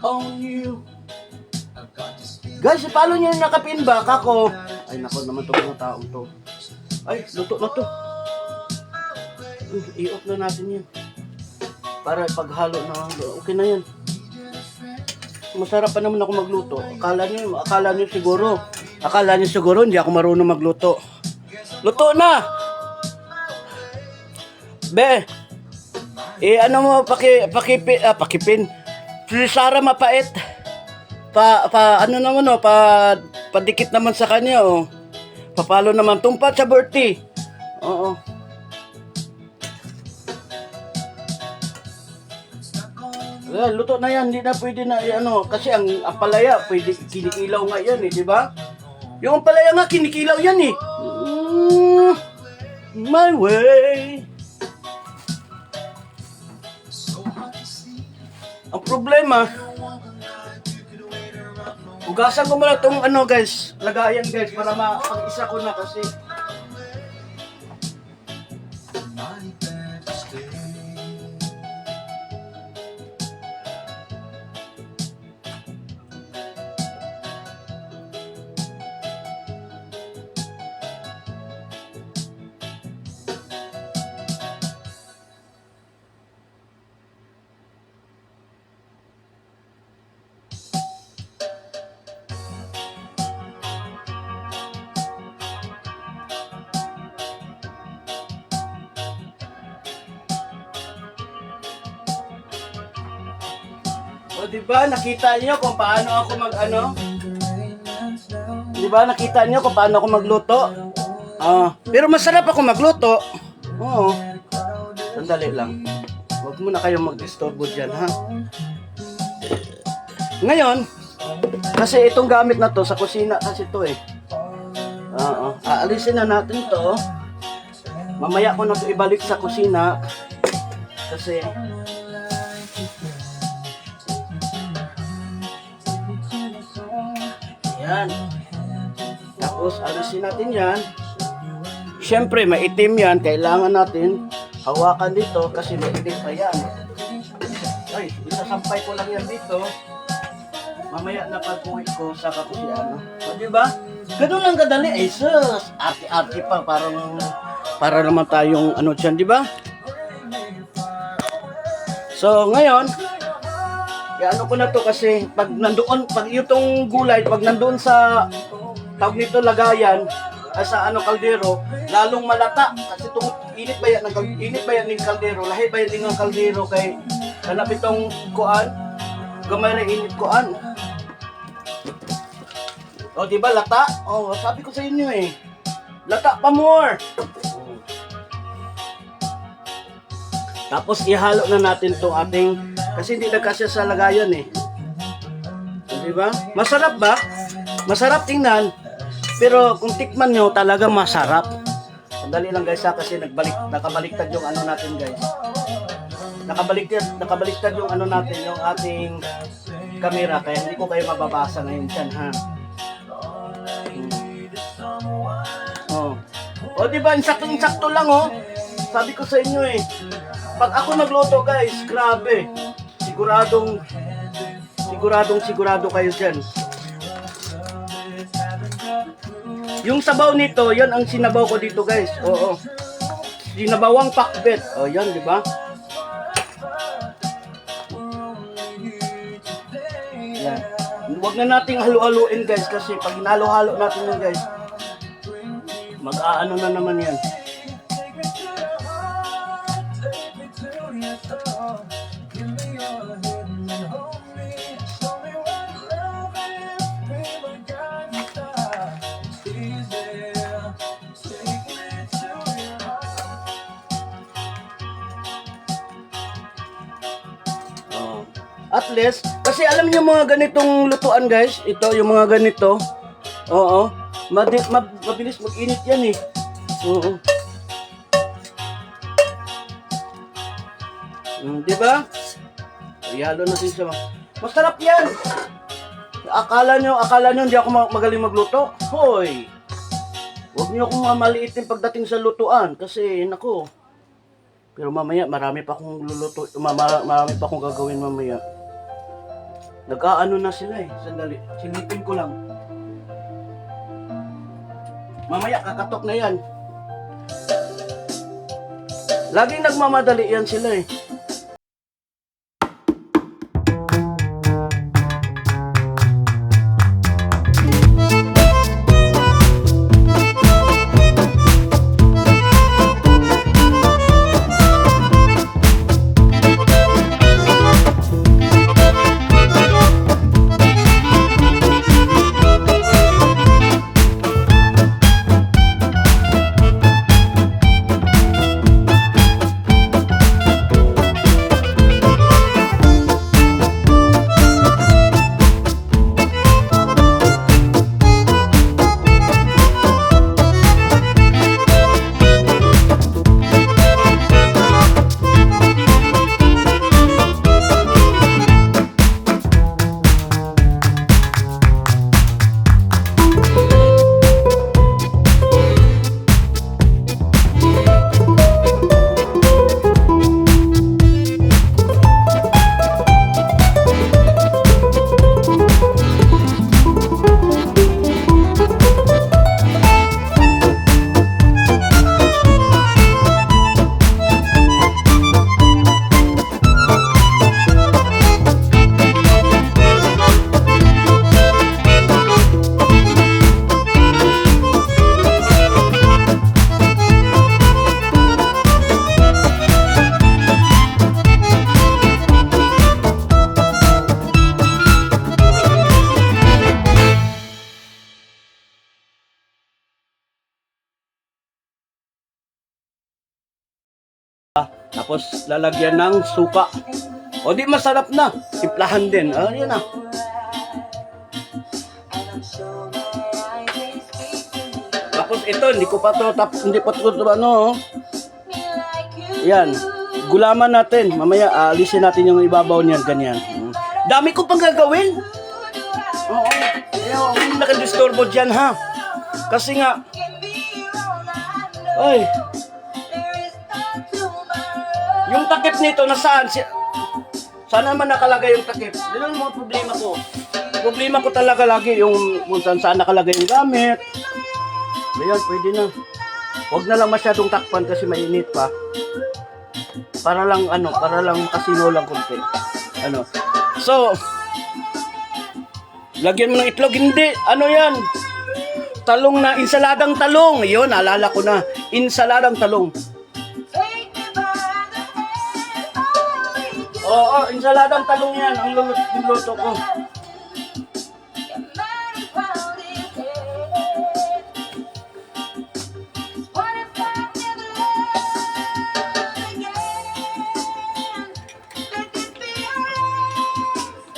on you. Guys, paano nyo nakapin ba? Kako. Ay, nako naman itong mga taong to. Ay, luto na to. I-off na natin yan. Para ipaghalo na. Okay na yan. Masarap pa naman ako magluto. Akala nyo siguro hindi ako marunong magluto. Luto na! Be, ano mo, pakipin. Si Sarah mapait. Padikit naman sa kanya, oh. Papalo naman, tumpat sa birthday. Oo. Luto na yan, hindi na pwede na, kasi ang palaya, pwede, kinikilaw nga yan, di ba? Yung palaya nga, kinikilaw yan, my way. Ang problema, hugasan ko muna itong guys, lagayan guys, para mapag-isa ko na kasi. O diba, nakita niyo kung paano ako Diba, nakita niyo kung paano ako magluto? Pero masarap ako magluto. Oo. Sandali lang. Huwag muna kayong mag-disturbo dyan, ha? Ngayon, kasi itong gamit na to, sa kusina kasi to aalisin na natin to. Mamaya ko na to ibalik sa kusina. Kasi yan. Tapos alisin natin yan. Siyempre maitim yan. Kailangan natin hawakan dito kasi maitim pa yan. Ay, isasampay ko lang yan dito. Mamaya na pag-uwi ko sa kapusian. O diba? Ganun lang kadali. Ay sus, arte-arte pa. Para naman tayong dyan, diba? So ngayon, ko na to kasi pag itong gulay, pag nandoon sa tawag nito lagayan, sa kaldero, lalong malata kasi itong init ba yan ng kaldero, lahi ba yan ng kaldero kay hanap itong kuan, gamay na init kuan. O diba lata? O sabi ko sa inyo lata pa more. Tapos ihalo na natin to ating kasi hindi nagkasya sa lagayan Di ba? Masarap ba? Masarap tingnan. Pero kung tikman nyo, talaga masarap. Sandali lang guys kasi nakabaliktad yung natin guys. Nakabaliktad yung natin, yung ating camera. Kaya hindi ko kayo mababasa ngayon dyan, ha? O diba, insakto lang Sabi ko sa inyo pag ako nagluto guys, grabe. Siguradong kayo dyan. Yung sabaw nito, yan ang sinabaw ko dito guys. Oo. Sinabawang pakbet. O yan, di ba? Yan. Huwag na nating halu-haluin guys kasi pag hinalo-halo natin yan guys, mag-aano na naman yan. At least, kasi alam niyo mga ganitong lutuan guys, ito yung mga ganito. Oo. Mabilis mag-init yan Oo. Di ba? Ihalo natin siya. Masarap yan. Akala nyo hindi ako magaling magluto? Hoy. Huwag niyo akong mamaliitin pagdating sa lutuan kasi nako. Pero mamaya marami pa akong luluto, marami pa akong gagawin mamaya. Nag-aano na sila eh. Sandali. Silipin ko lang. Mamaya kakatok na yan. Laging nagmamadali yan sila eh. Tapos lalagyan ng suka. O di masarap na. Timplahan din. Yan na. Tapos ito, hindi pa to ano. Yan. Gulaman natin. Mamaya alisin natin yung ibabaw niyan. Ganyan. Dami ko pang gagawin. Oo. Hindi nakadisturbo dyan ha. Kasi nga. Ay. Yung takip nito, nasaan? Saan naman nakalagay yung takip? Yun ang mga problema ko. Problema ko talaga lagi yung kung saan nakalagay yung gamit. Ayan, pwede na. Huwag na lang masyadong takpan kasi mainit pa. Para lang makasino lang konti. So, lagyan mo ng itlog. Hindi, yan? Talong na, insaladang talong. Yun, naalala ko na. Insaladang talong. Oo, insaladang talong yan. Ang luto ko.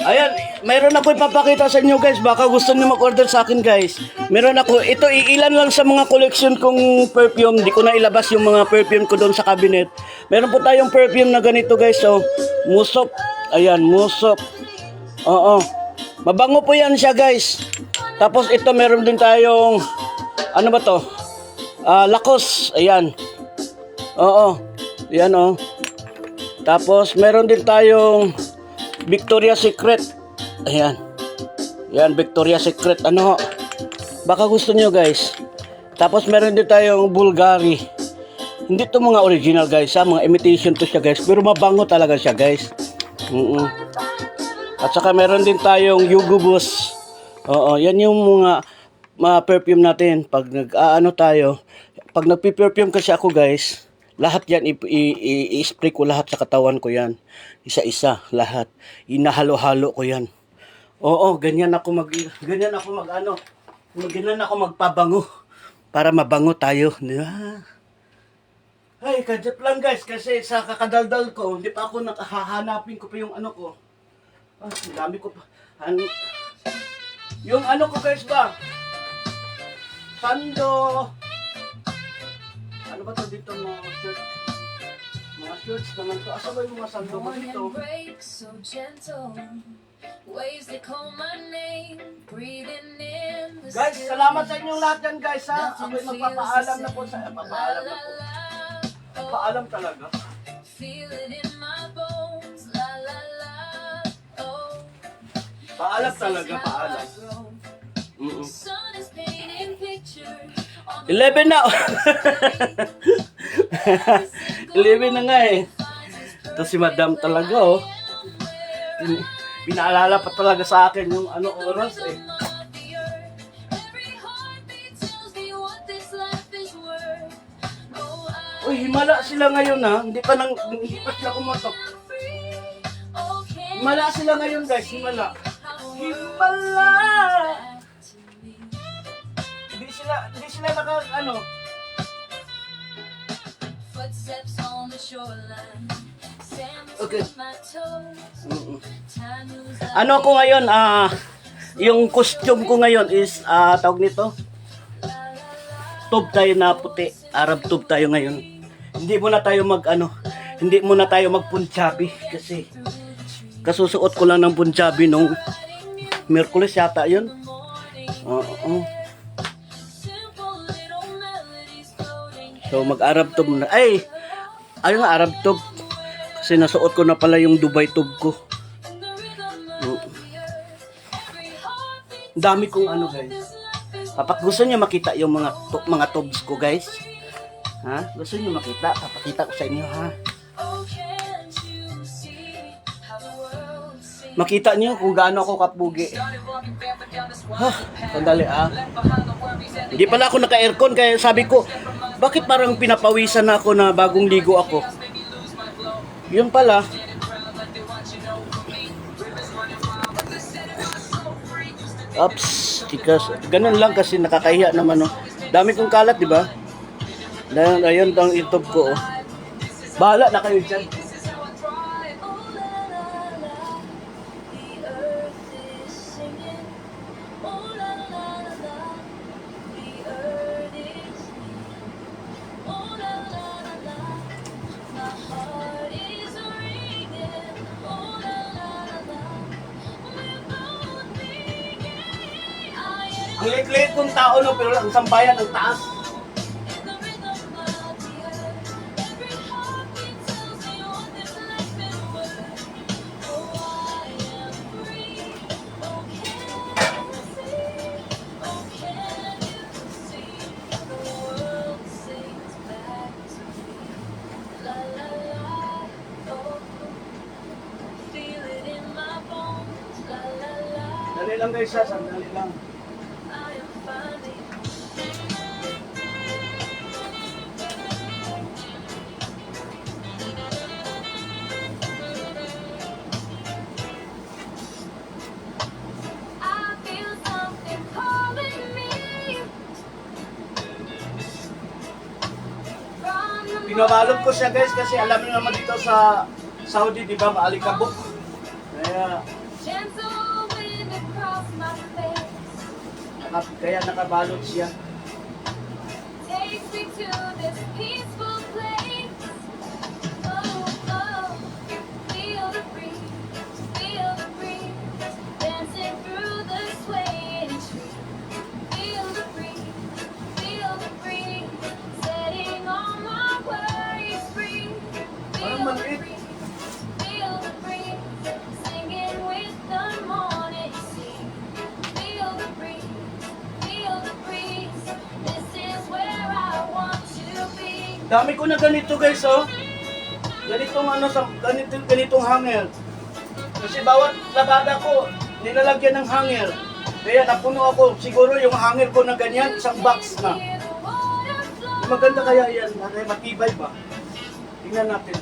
Ayan, mayroon ako ipapakita sa inyo guys. Baka gusto niyo mag-order sa akin guys. Meron ako, ito iilan lang sa mga collection kong perfume. Di ko na ilabas yung mga perfume ko doon sa cabinet. Meron po tayong perfume na ganito guys. So, Musop. Ayan, Musop. Oo. Mabango po yan siya guys. Tapos ito meron din tayong, ano ba to? Lacoste. Ayan. Oo. Ayan oh. Tapos meron din tayong Victoria's Secret. Ayan. Yan, Victoria's Secret. Ano? Baka gusto nyo guys. Tapos meron din tayong Bulgari. Hindi to mga original guys ha. Mga imitation to siya guys. Pero mabango talaga siya guys. At saka meron din tayong Hugo Boss. Oo, yan yung mga perfume natin. Pag tayo. Pag nagpi-perfume kasi ako guys. Lahat yan, i-spray ko lahat sa katawan ko yan. Isa-isa, lahat. Inahalo-halo ko yan. Oo, ganyan ako magpabango. Para mabango tayo. Ay, kadjep lang guys. Kasi sa kakadaldal ko, hindi pa ako nakahahanapin ko pa yung ano ko. Ang dami ko pa. Yung ano ko guys ba? Sando. Ano ba ito dito mga shirts? Mga shirts naman to. Asa ba yung mga sando ko dito? Guys, salamat sa inyong lahat yan guys ha. Ako'y magpapaalam na po sa... Papaalam na po. Paalam talaga. Paalam talaga, paalam. Mm-mm. 11 na. 11 na nga eh. Ito si Madam talaga oh. Pinaalala pa talaga sa akin yung ano oras eh. Uy, himala sila ngayon ha. Hindi pa sila kumatok. Himala sila ngayon guys, himala. Himala! Hindi sila ano. Footsteps on the shoreline. Okay. Ano ko ngayon, yung costume ko ngayon is, tawag nito, tube tayo na puti, Arab tube tayo ngayon. Hindi muna tayo mag Punjabi kasi kasusuot ko lang ng Punjabi nung Miyerkules yata yun. So mag-Arab tube muna. Ay, ayun nga, Arab tube. Kasi nasuot ko na pala yung Dubai tube ko. Dami kong ano guys. Kapag gusto niyo makita yung mga tubes ko guys. Ha? Gusto niyo makita? Papakita ko sa inyo ha. Makita niyo kung gaano ako kapugi. Sandali Hindi pala ako naka-aircon kaya sabi ko, bakit parang pinapawisan ako na bagong ligo ako? Yun pala. Ups, ganun lang kasi nakakahiya naman oh. Dami kong kalat, di ba? Dahil ayun ang YouTube ko oh. Bahala na kayo dyan. Ang liit-liit kong tao no, pero ang sambayan ang taas. Dali lang guys ha, sandali lang. Pinabalot ko siya guys kasi alam niyo naman dito sa Saudi, di ba, maalikabok. Kaya nakabalot siya. Take me to this peaceful place. Oh, oh, feel the breeze, dancing through the swaying trees. Feel the breeze, setting all my worries free. Parang maliit. Feel the breeze, singing with the morning sea. Feel the breeze. This is where I want to be. Dami ko na ganito guys oh. Ganitong hanger. Kasi bawat labada ko nilalagyan ng hanger. Kaya napuno ako. Siguro yung hanger ko na ganyan, isang box na. Maganda kaya yan. Matibay ba? Tingnan natin.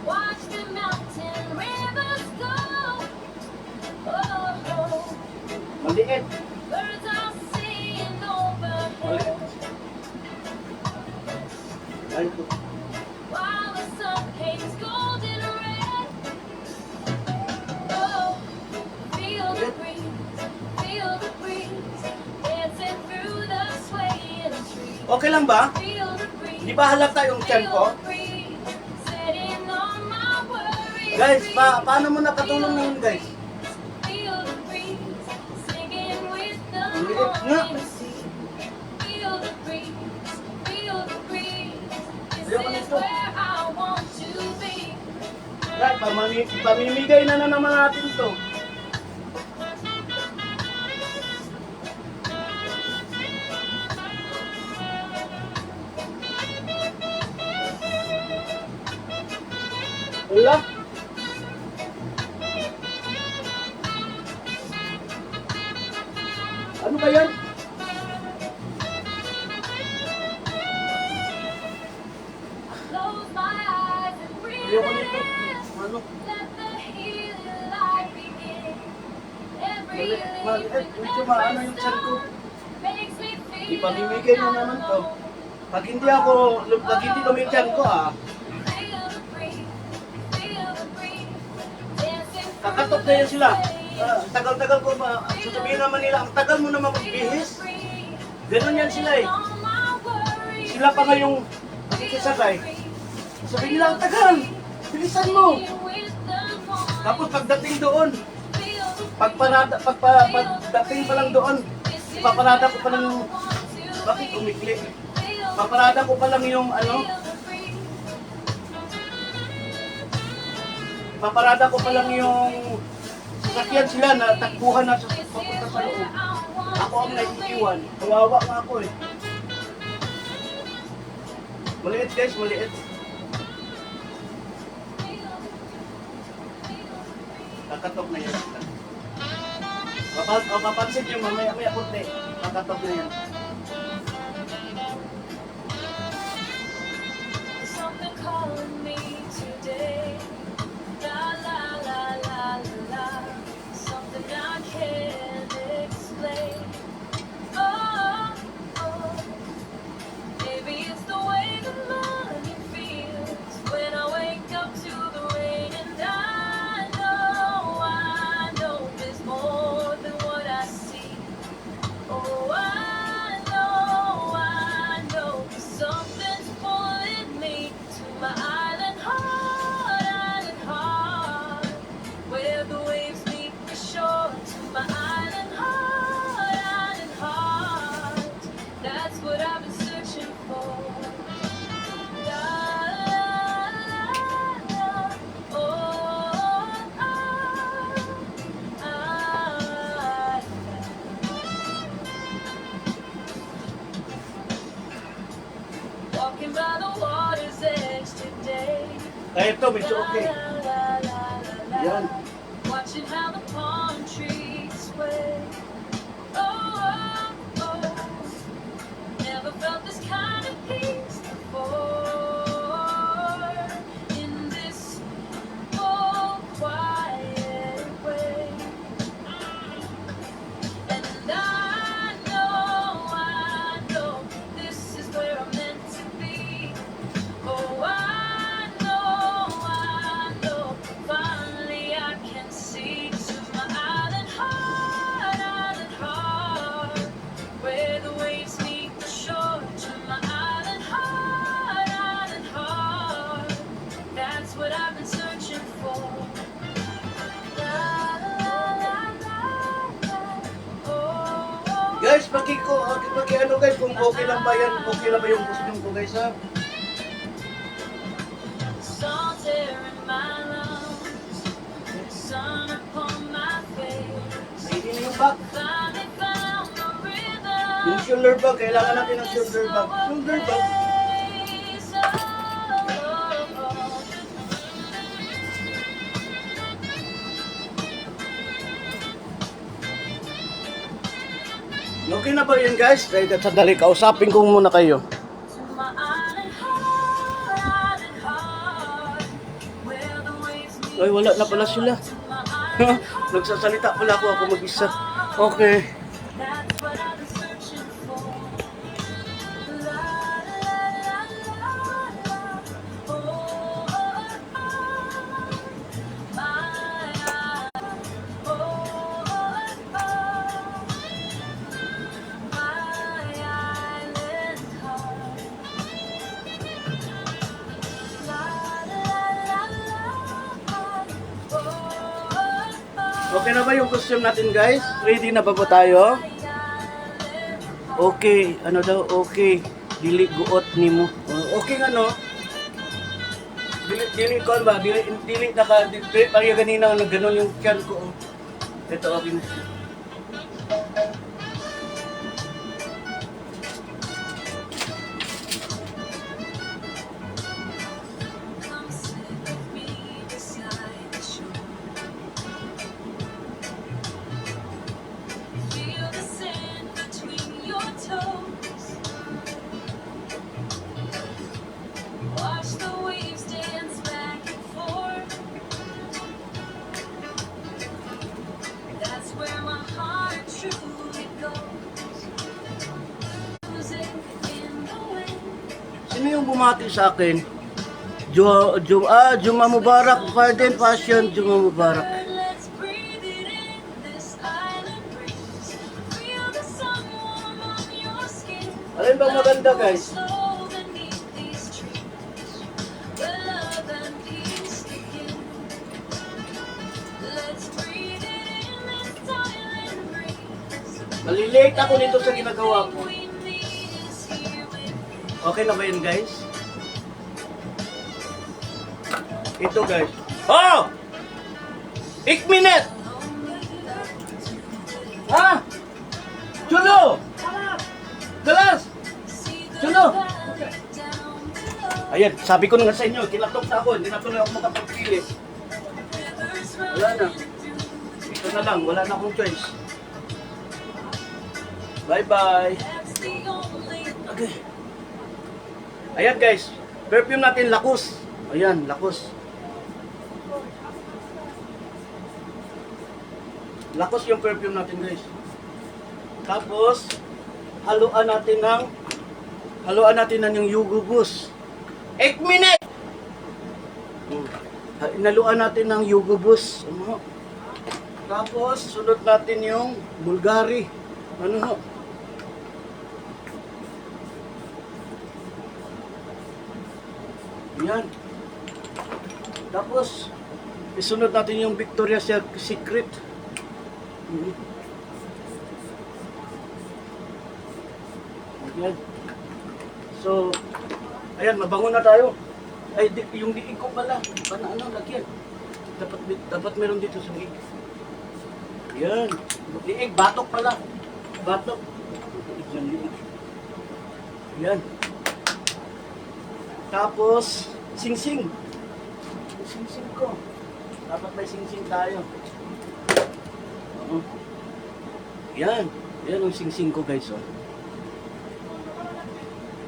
Watch the mountain rivers go. Oh, Maliit. birds are singing overhead. Ay, ito. While the sun paints golden red. Oh, feel the breeze, dancing through the swaying trees. Okay lang ba? Feel the breeze, Di ba halata yung tiyan ko? setting all my worries Guys, free. paano mo nakatulong na yun guys? Feel the breeze, singing with the Liit nga. morning sea. Feel the breeze, this Ayoko is nito. where I want to be. Right, pamimigay na naman natin to. Wala. Ano ba yan? Close my eyes and breathe Ayoko nito. in. Ano? Let the healing light begin. Every Maliit. Medyo maano yung tiyan ko. makes me feel Ipamimigay na naman to. Pag hindi lumit tiyan ko Feel the breeze, feel the breeze, dancing through kakatok na yan sila. Tagal-tagal ko ba? Sasabihin naman nila, ang tagal mo naman magbihis. Ganun yan sila eh. Sila pa nga yung nakikisakay. Sabihin nila, ang tagal. Bilisan mo. Tapos pagdating doon, pagdating pa lang doon, ipaparada ko pa lang yung, bakit umikli? Paparada ko pa lang yung paparada ko pa lang yung sasakyan sila na takbuhan na papunta sa loob. Ako ang naiiwan. Kawawa nga ako eh. Maliit guys, maliit. Kakatok na yan. Mapapansin nyo, mamaya punti. Kakatok na yan. Something calling me today. La la la la la la. Something I can't explain. Oh, oh. Maybe it's the way the morning feels when I wake up to the rain, and I know there's more than what I see. Oh, I know something's pulling me to my island heart, where the waves meet the shore. To my island heart, that's what I've been searching for. La, la, la, oh, walking by the water's edge today. Ito, medyo okay. Yan. Watching how the palm trees sway. Oh, oh, oh. Never felt this kind of peace before. In this full, quiet way. And I know this is where I'm meant to be. Oh, I know, finally I can see to my island heart, where the waves meet the shore. To my island heart, that's what I've been searching for. La, la, la, la, la, oh, oh. Guys, paki ano guys, kung okay lang ba yan, okay lang ba yung gusto nyo ko guys ha? Salt air in my lungs, sun upon my face. Hindi na yung back. Finally found the rhythm. Yung shoulder bag, kailangan natin ng shoulder bag. Shoulder bag. Okay na ba yun guys? Sandali, kausapin ko muna kayo. Ay, wala na pala sila. Nagsasalita pala ako mag-isa. Okay. That's what I've been searching for. La, la, la, la, la. Oh, oh, oh. My island. Oh, oh, oh. My island heart. La, la, la, la. Oh, oh, oh. Okay na ba yung costume natin guys? Ready na ba po tayo? Okay, ano daw? Okay. Dili guot nimo. Okay nga no? Dili ko ba? Dili naka dili parang ganina nagganon yung tiyan ko. Ito okay na siya. Come sit with me sinong bumati sa akin? Juma Mubarak, Garden Fashion, Juma Mubarak. Let's breathe it in, this island breeze. Feel the sun warm on your skin. Alin bang maganda, guys? Slow beneath these trees, where love and peace begin. Let's breathe it in, this island breeze. Malilate ako nito sa ginagawa ko. We need is here with Okay na ba yun, guys? Ito, guys. Oh! Ik minute! Ha? Chulo! Galas! Chulo! Ayan, sabi ko na nga sa inyo, kilatok na ako, hindi na tuloy ako makapagpili. Wala na. Ito na lang, wala na akong choice. Bye-bye. Okay. Ayan guys, perfume natin Lacoste. Ayan, Lacoste. Lacoste yung perfume natin guys. Tapos, haluan natin ng yung Yugo Boost. 8 minutes! Inaluan natin ng Yugo Boost. Ano? Tapos, sunod natin yung Bulgari. Ano? Yan. Tapos, isunod natin yung Victoria's Secret. Yan. So, ayan, mabango na tayo. Ay, yung diig ko pala. Ano, lagyan. Dapat meron dito sa diig. Yan. Diig, batok pala. Batok. Yan, diig. Yan. Tapos, singsing. Yung singsing ko. Dapat may singsing tayo. Oo. Yan. Yan ang singsing ko guys. Oh.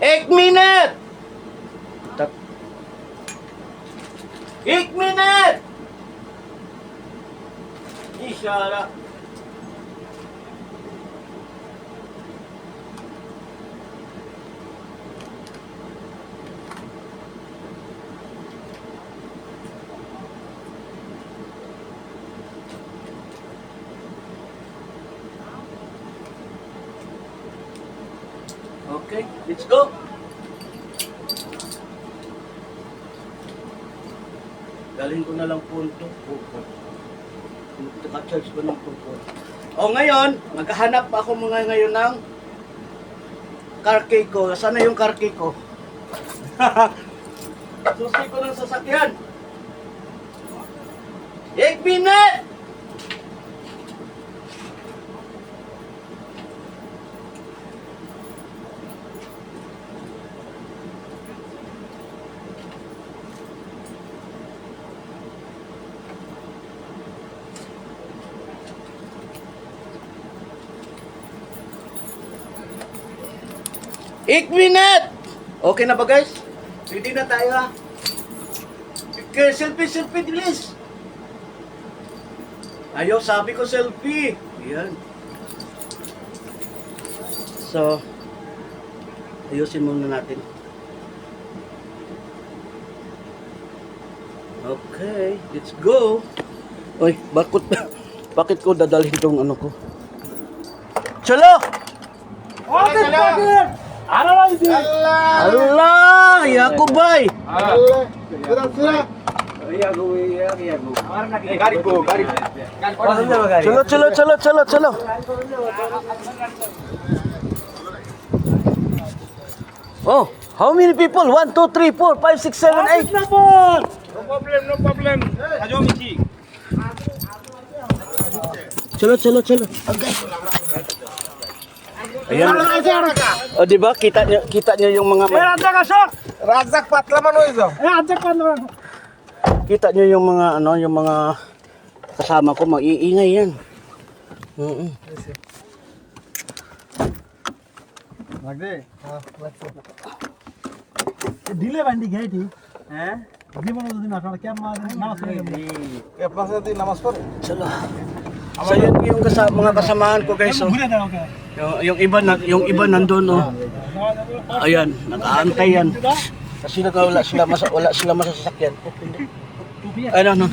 8 minutes! 8 minutes! Ishara. Okay, let's go. Galing ko na lang punto. Naka-charge ko ng punto. O ngayon, maghahanap ako mga ngayon ng car key ko. Sana yung car key ko? Susi ko ng sasakyan. 8 minutes! Eight minutes! Okay na ba guys? Ready na tayo ha? Okay, selfie, bilis! Ayaw, sabi ko selfie! Ayan. So, ayusin muna natin. Okay, let's go! Oy, bakit ko dadalhin tong ano ko? Chalo! Okay, okay! Allah, Yakubay. Chalo. Oh, how many people? 1, 2, 3, 4, 5, 6, 7, 8. No problem. Ajo Michi. Chalo. Okay. Ayan. O, di ba? Kita niyo yung mga... Razak patlaman hoizo. Kita niyo yung mga, yung mga kasama ko. Mag-iingay yan. ढिले बांधी गए थी हैं जीवन दिन ना क्या नमाज के पास दिन नमाज पढ़ Chalo. So, yun yung mga kasamahan ko, guys. Oh. भूले जाओ क्या Yung iba nandun, oh. Ayan, nag-aantay yan. Kasi wala sila masasakyan. Tubig yan. Ano.